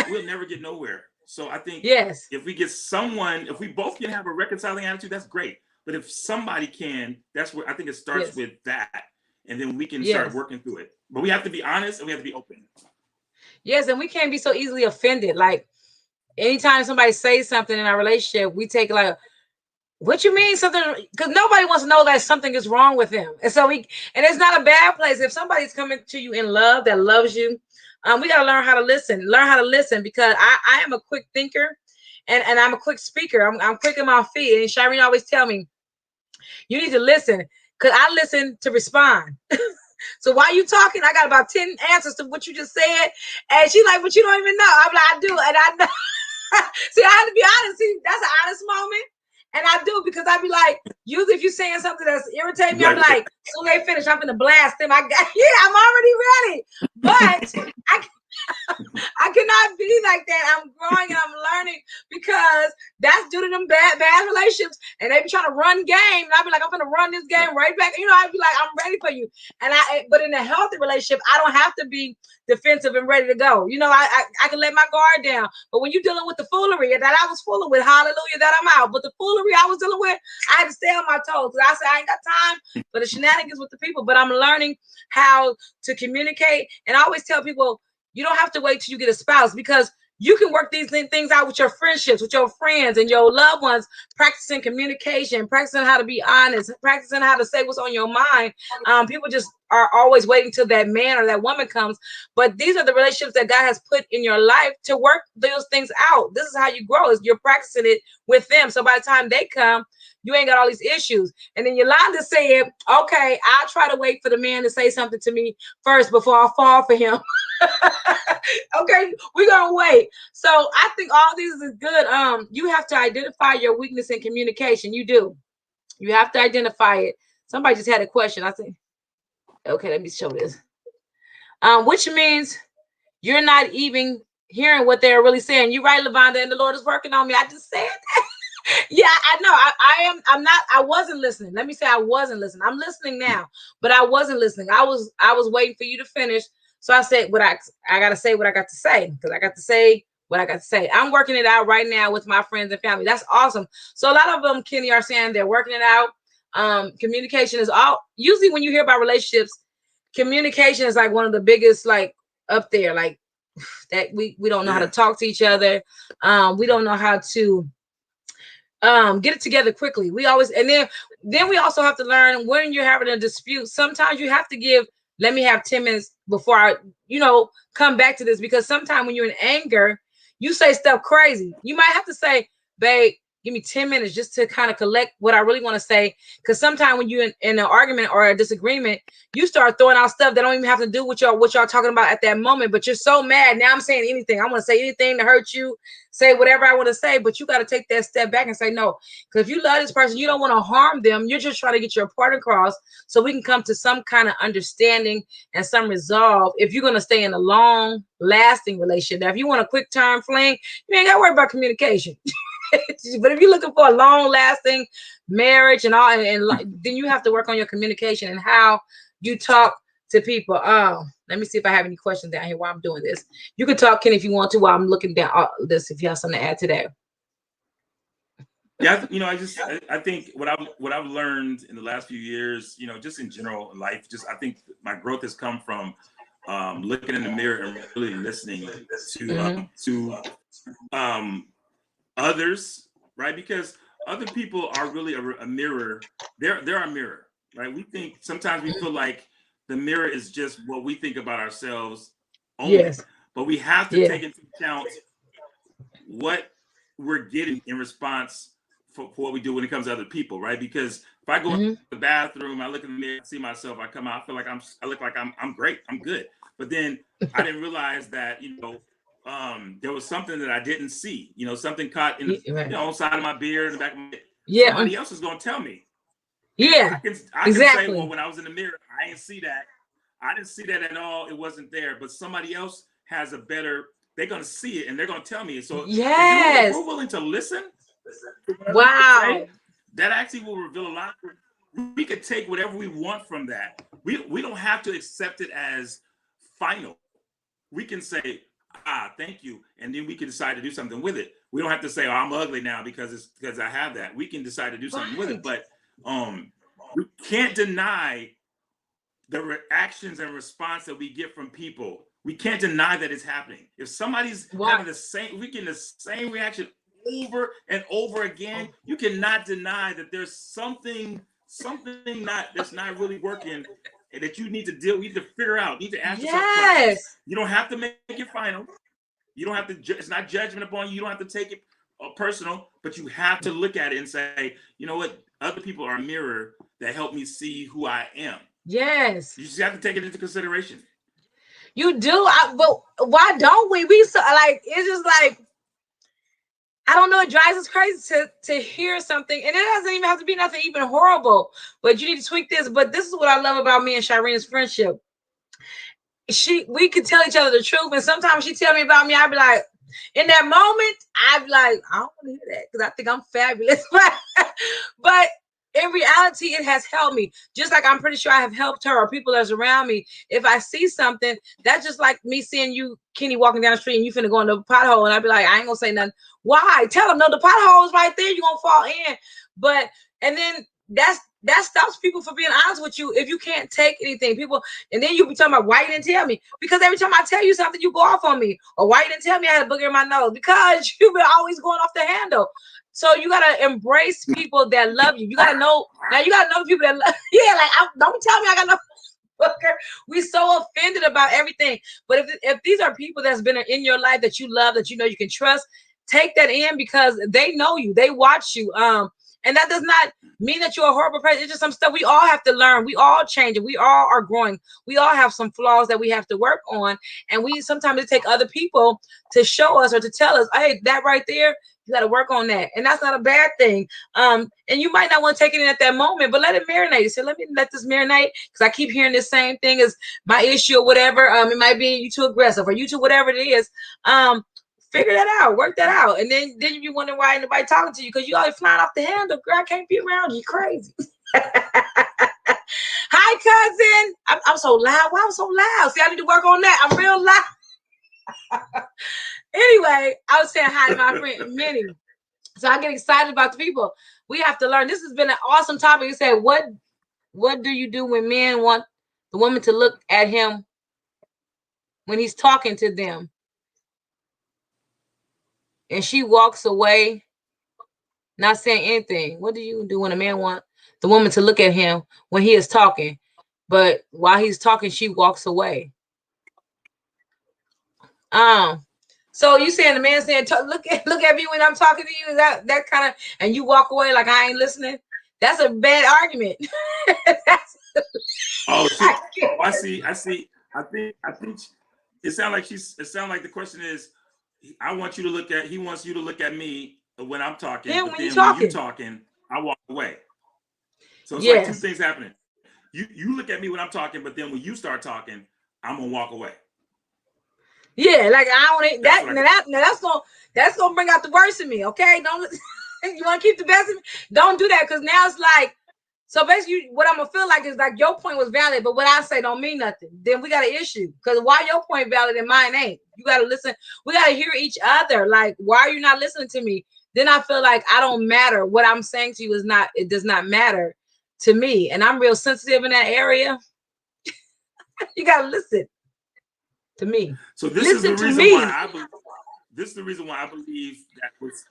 we'll never get nowhere. So I think if we get someone, if we both can have a reconciling attitude, that's great. But if somebody can, that's where I think it starts with that. And then we can start working through it. But we have to be honest and we have to be open. Yes, and we can't be so easily offended. Like anytime somebody says something in our relationship, we take like, what you mean something? Because nobody wants to know that something is wrong with them. And so and it's not a bad place. If somebody's coming to you in love, that loves you, we got to learn how to listen, because I am a quick thinker and I'm a quick speaker. I'm quick in my feet. And Shireen always tell me, you need to listen. Because I listen to respond. So while you talking, I got about 10 answers to what you just said. And she's like, but you don't even know. I'm like, I do. And I know. See, I have to be honest. See, that's an honest moment. And I do, because I be like, usually if you're saying something that's irritating me, I'm like, so they finish, I'm gonna blast them. I'm already ready. But I cannot be like that. I'm growing and I'm learning, because that's due to them bad relationships, and they be trying to run game, and I be like, I'm gonna run this game right back. You know, I be like, I'm ready for you. But in a healthy relationship, I don't have to be defensive and ready to go. You know, I can let my guard down. But when you're dealing with the foolery that I was fooling with, hallelujah, that I'm out. But the foolery I was dealing with, I had to stay on my toes. I said, I ain't got time for the shenanigans with the people. But I'm learning how to communicate. And I always tell people, you don't have to wait till you get a spouse, because you can work these things out with your friendships, with your friends and your loved ones, practicing communication, practicing how to be honest, practicing how to say what's on your mind. People just are always waiting till that man or that woman comes. But these are the relationships that God has put in your life to work those things out. This is how you grow, is you're practicing it with them. So by the time they come, you ain't got all these issues. And then Yolanda said, okay, I'll try to wait for the man to say something to me first before I fall for him. Okay, we're gonna wait. So I think all these is good. You have to identify your weakness in communication. You do. You have to identify it. Somebody just had a question. I think, okay, let me show this. Which means you're not even hearing what they're really saying. You're right, Lavonda, and the Lord is working on me. I just said that. Yeah, I know. I wasn't listening. Let me say I wasn't listening. I'm listening now, but I wasn't listening. I was waiting for you to finish. So I said what I gotta say what I got to say, because I got to say what I got to say. I'm working it out right now with my friends and family. That's awesome. So a lot of them, Kenny, are saying they're working it out. Communication is all, usually when you hear about relationships, communication is like one of the biggest, like up there, like that we don't know how to talk to each other. We don't know how to get it together quickly. We always, and then we also have to learn when you're having a dispute. Sometimes you have to give, let me have 10 minutes before I, come back to this, because sometimes when you're in anger, you say stuff crazy. You might have to say, babe, give me 10 minutes just to kind of collect what I really want to say. Because sometimes when you're in an argument or a disagreement, you start throwing out stuff that don't even have to do with what y'all talking about at that moment. But you're so mad. Now I'm saying anything. I want to say anything to hurt you, say whatever I want to say. But you got to take that step back and say no. Because if you love this person, you don't want to harm them. You're just trying to get your point across so we can come to some kind of understanding and some resolve if you're going to stay in a long lasting relationship. Now, if you want a quick term fling, you ain't got to worry about communication. But if you're looking for a long-lasting marriage and all, and then you have to work on your communication and how you talk to people. Let me see if I have any questions down here while I'm doing this. You can talk, Ken, if you want to, while I'm looking down this, if you have something to add to that. Yeah, I think what I've learned in the last few years, just in general in life, I think my growth has come from looking in the mirror and really listening to others, right? Because other people are really a mirror. They're our mirror, right? Sometimes we feel like the mirror is just what we think about ourselves only, but we have to take into account what we're getting in response for what we do when it comes to other people, right? Because if I go into the bathroom, I look in the mirror, I see myself, I come out, I feel like I look like I'm great, I'm good. But then I didn't realize that, there was something that I didn't see, something caught in the on side of my beard, in the back of my head. Somebody else is going to tell me. Yeah, I can say, well, when I was in the mirror, I didn't see that. I didn't see that at all. It wasn't there. But somebody else has they're going to see it and they're going to tell me. So if we're willing to listen, wow, that actually will reveal a lot. We could take whatever we want from that. We don't have to accept it as final. We can say, thank you, and then we can decide to do something with it. We don't have to say, oh, I'm ugly now because I have that. We can decide to do something with it. But we can't deny the reactions and response that we get from people. We can't deny that it's happening. If somebody's having we get the same reaction over and over again, you cannot deny that there's something that's not really working, and that you need to figure out. You need to ask yourself questions. You don't have to make it final. You don't have to. It's not judgment upon you. You don't have to take it personal, but you have to look at it and say, you know what? Other people are a mirror that help me see who I am. Yes. You just have to take it into consideration. You do, but why don't we? We so like it's just like, I don't know. It drives us crazy to hear something, and it doesn't even have to be nothing even horrible. But you need to tweak this. But this is what I love about me and Shireen's friendship. We could tell each other the truth, and sometimes she tell me about me. I'd be like, in that moment, I'd be like, I don't want to hear that because I think I'm fabulous. But in reality, it has helped me. Just like I'm pretty sure I have helped her or people that's around me. If I see something, that's just like me seeing you, Kenny, walking down the street and you finna go in the pothole, and I'd be like, I ain't gonna say nothing. Why? Tell them, no, the pothole is right there. You're gonna fall in. And then that stops people from being honest with you if you can't take anything. People, and then you be talking about why you didn't tell me. Because every time I tell you something, you go off on me. Or why you didn't tell me I had a booger in my nose? Because you've been always going off the handle. So you gotta embrace people that love you. You gotta know now. You gotta know people that love. Yeah, like don't tell me I got no booger. We so offended about everything. But if these are people that's been in your life that you love, that you know you can trust, take that in because they know you, they watch you. And that does not mean that you're a horrible person. It's just some stuff we all have to learn. We all change, and we all are growing. We all have some flaws that we have to work on. And we sometimes take other people to show us or to tell us, hey, that right there, you got to work on that. And that's not a bad thing. And you might not want to take it in at that moment, but let it marinate. So let me let this marinate because I keep hearing the same thing as my issue or whatever. It might be you too aggressive or you too whatever it is. Figure that out, work that out, and then you be wondering why ain't nobody talking to you because you always flying off the handle. Girl, I can't be around you. Crazy. Hi, cousin. I'm so loud. Why I'm so loud? See, I need to work on that. I'm real loud. Anyway, I was saying hi to my friend Minnie. So I get excited about the people. We have to learn. This has been an awesome topic. You said, what do you do when men want the woman to look at him when he's talking to them? And she walks away, not saying anything. What do you do when a man wants the woman to look at him when he is talking, but while he's talking, she walks away? So you saying the man saying, look at me when I'm talking to you? Is that kind of, and you walk away like I ain't listening? That's a bad argument. I see. I think it sounds like the question is, he wants you to look at me when I'm talking, but then when you're talking, I walk away. So it's like two things happening. You look at me when I'm talking, but then when you start talking, I'm gonna walk away. Yeah, like I don't that. That's gonna bring out the worst in me. Okay, don't you want to keep the best in me? Don't do that because now it's like So basically, what I'm gonna feel like is like your point was valid, but what I say don't mean nothing. Then we got an issue because why your point valid and mine ain't? You gotta listen. We gotta hear each other. Like, why are you not listening to me? Then I feel like I don't matter. What I'm saying to you is not. It does not matter to me, and I'm real sensitive in that area. You gotta listen to me. So this is Listen the to reason me. why I believe. This is the reason why I believe that was.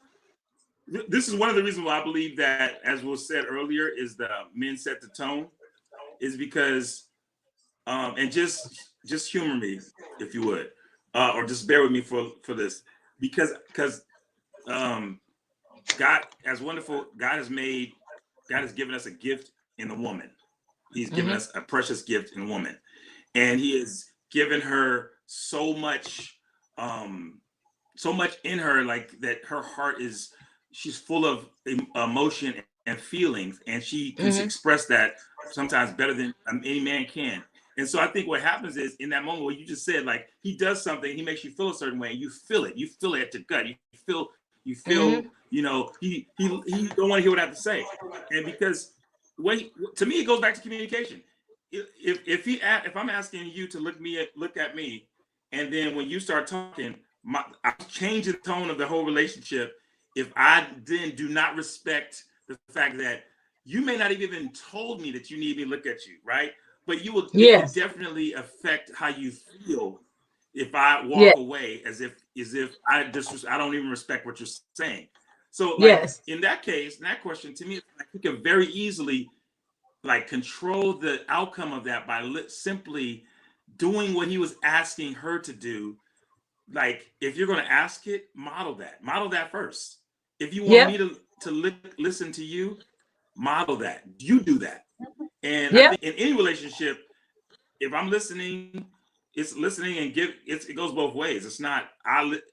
This is one of the reasons why I believe that, as was said earlier, is the men set the tone, is because, and just humor me if you would, or just bear with me for this, because God, as wonderful, God has given us a gift in a woman. He's given us a precious gift in a woman, and He has given her so much in her, like that. Her heart is, she's full of emotion and feelings, and she can express that sometimes better than any man can. And so I think what happens is, in that moment where you just said, like, He does something, He makes you feel a certain way, and you feel it. You feel it at your gut. You feel, he don't want to hear what I have to say. And because to me, it goes back to communication. If I'm asking you to look at me, and then when you start talking, I change the tone of the whole relationship. If I then do not respect the fact that you may not have even told me that you need me to look at you, right? But it could definitely affect how you feel if I walk away as if I don't even respect what you're saying. So like in that case, in that question, to me, like, you can very easily like control the outcome of that by simply doing what He was asking her to do. Like, if you're going to ask it, model that first. If you want me to listen to you, model that. You do that. And I think in any relationship, if I'm listening, it's listening and it goes both ways. It's not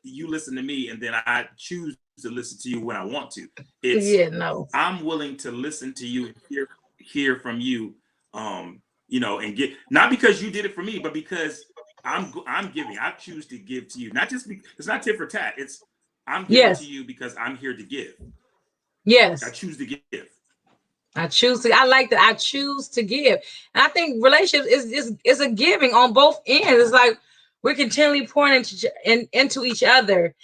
you listen to me and then I choose to listen to you when I want to. It's I'm willing to listen to you and hear from you, and get, not because you did it for me, but because I'm giving. I choose to give to you. Not just it's not tit for tat. It's I'm giving to you because I'm here to give. I choose to give. I like that. I choose to give. And I think relationships is a giving on both ends. It's like we're continually pouring into each other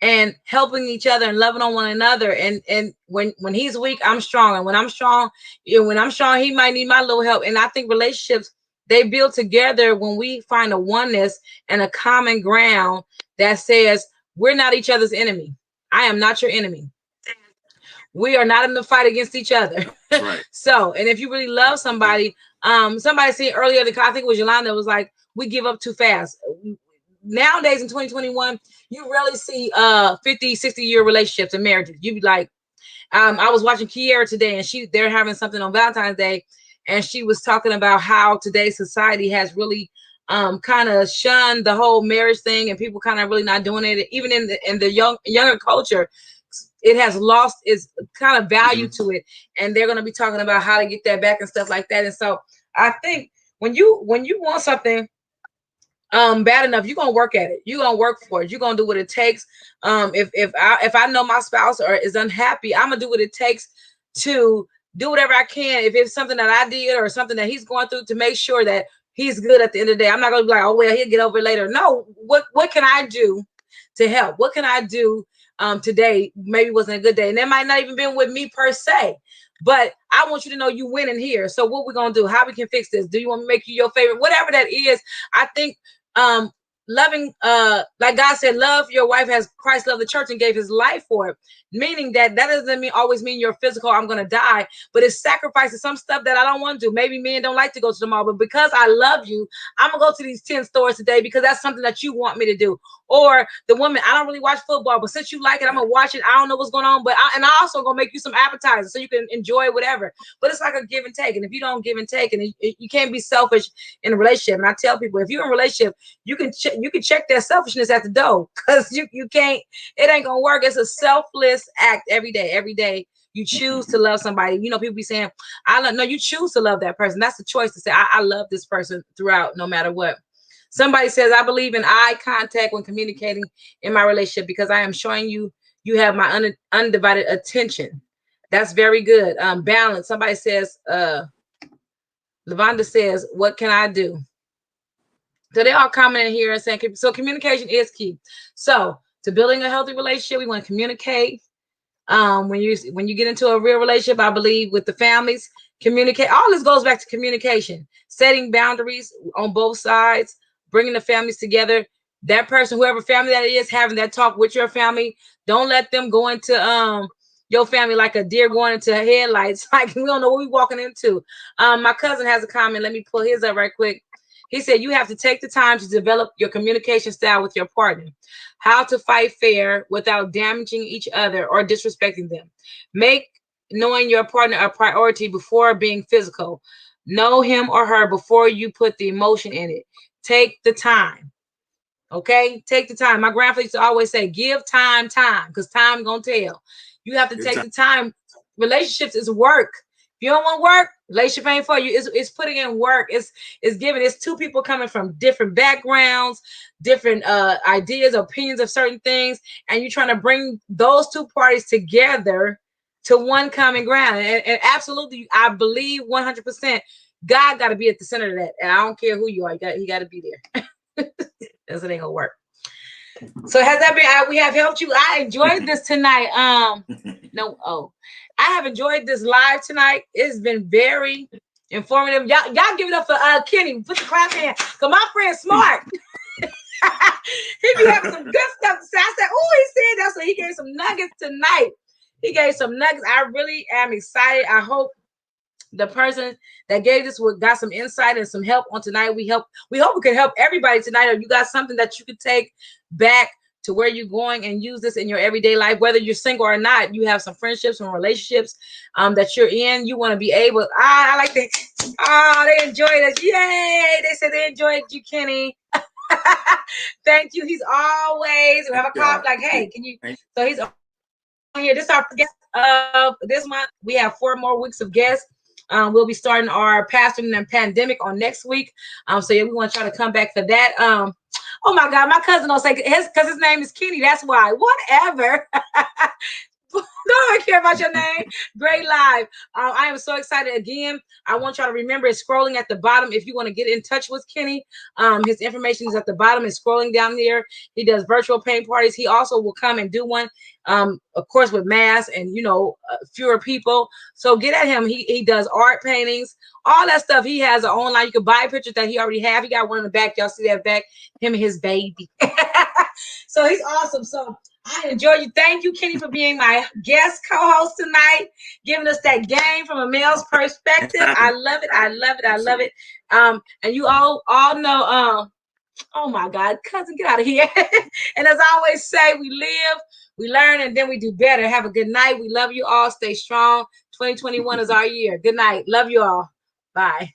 and helping each other and loving on one another. And when he's weak, I'm strong. And when I'm strong, he might need my little help. And I think relationships, they build together when we find a oneness and a common ground that says we're not each other's enemy. I am not your enemy. We are not in the fight against each other. Right. So, and if you really love somebody, somebody said earlier, I think it was Yolanda, was like, we give up too fast. Nowadays in 2021, you rarely see 50, 60-year relationships and marriages. You be like, I was watching Kiera today, and they're having something on Valentine's Day, and she was talking about how today's society has really kind of shunned the whole marriage thing, and people kind of really not doing it. Even in the younger culture, it has lost its kind of value to it, and they're going to be talking about how to get that back and stuff like that. And so I think when you want something bad enough, you're gonna work at it. You're gonna work for it. You're gonna do what it takes. If I know my spouse or is unhappy, I'm gonna do what it takes to do whatever I can. If it's something that I did or something that he's going through, to make sure that he's good at the end of the day. I'm not gonna be like, oh well, he'll get over it later. No, what can I do to help? What can I do today? Maybe wasn't a good day, and that might not even been with me per se. But I want you to know you winning here. So what we're gonna do? How we can fix this? Do you want me to make you your favorite? Whatever that is, I think loving, like God said, love your wife as Christ loved the church and gave his life for it. Meaning that doesn't always mean you're physical, I'm gonna die, but it's sacrificing some stuff that I don't want to do. Maybe men don't like to go to the mall, but because I love you, I'm gonna go to these 10 stores today because that's something that you want me to do. Or the woman, I don't really watch football, but since you like it, I'm gonna watch it. I don't know what's going on, but I also gonna make you some appetizers so you can enjoy whatever. But it's like a give and take, and if you don't give and take, and you can't be selfish in a relationship. And I tell people, if you're in a relationship, you can check that selfishness at the door, because you can't. It ain't gonna work. It's a selfless act every day. Every day you choose to love somebody. People be saying, no, you choose to love that person. That's the choice, to say, I love this person throughout, no matter what. Somebody says, I believe in eye contact when communicating in my relationship because I am showing you have my undivided attention. That's very good. Balance. Somebody says, Lavonda says, what can I do? So they all commenting here and saying, so communication is key. So to building a healthy relationship, we want to communicate. When you get into a real relationship, I believe with the families, communicate. All this goes back to communication, setting boundaries on both sides, bringing the families together. That person, whoever family that is, having that talk with your family. Don't let them go into your family like a deer going into headlights. Like we don't know what we're walking into. My cousin has a comment. Let me pull his up right quick. He said, you have to take the time to develop your communication style with your partner. How to fight fair without damaging each other or disrespecting them. Make knowing your partner a priority before being physical. Know him or her before you put the emotion in it. Take the time. Okay? Take the time. My grandfather used to always say, give time, because time gonna tell. You have to take the time. Relationships is work. If you don't want work, relationship ain't for you. It's putting in work. It's giving. It's two people coming from different backgrounds, different ideas, opinions of certain things, and you're trying to bring those two parties together to one common ground. And absolutely, I believe 100%, God got to be at the center of that. And I don't care who you are, he got to be there. Else it ain't gonna work. So has that been? We have helped you. I enjoyed this tonight. I have enjoyed this live tonight. It's been very informative. Y'all give it up for Kenny. Put the clap in, cause my friend's smart. He be having some good stuff to say. I said, "Oh, he said that." So he gave some nuggets tonight. He gave some nuggets. I really am excited. I hope the person that gave this got some insight and some help on tonight. We hope we could help everybody tonight. Or you got something that you could take back to where you're going and use this in your everyday life, whether you're single or not. You have some friendships and relationships that you're in. You want to be able. I like that. Oh, they enjoyed it. Yay! They said they enjoyed you, Kenny. Thank you. He's always we have a cop like, hey, can you? So he's on here. This is our guest of this month. We have 4 more weeks of guests. We'll be starting our pastoring and pandemic on next week. So yeah, we want to try to come back for that. Oh my God, my cousin will say because his name is Kenny. That's why. Whatever. Don't care about your name. Great live. I am so excited again. I want y'all to remember it's scrolling at the bottom. If you want to get in touch with Kenny, his information is at the bottom. It's scrolling down there. He does virtual paint parties. He also will come and do one, of course, with masks and fewer people. So get at him. He does art paintings, all that stuff. He has an online. You can buy pictures that he already have. He got one in the back. Y'all see that back? Him and his baby. So he's awesome. So I enjoy you. Thank you, Kenny, for being my guest co-host tonight, giving us that game from a male's perspective. I love it. I love it. I love it. And you all know, oh my God, cousin, get out of here. And as I always say, we live, we learn, and then we do better. Have a good night. We love you all. Stay strong. 2021 is our year. Good night. Love you all. Bye.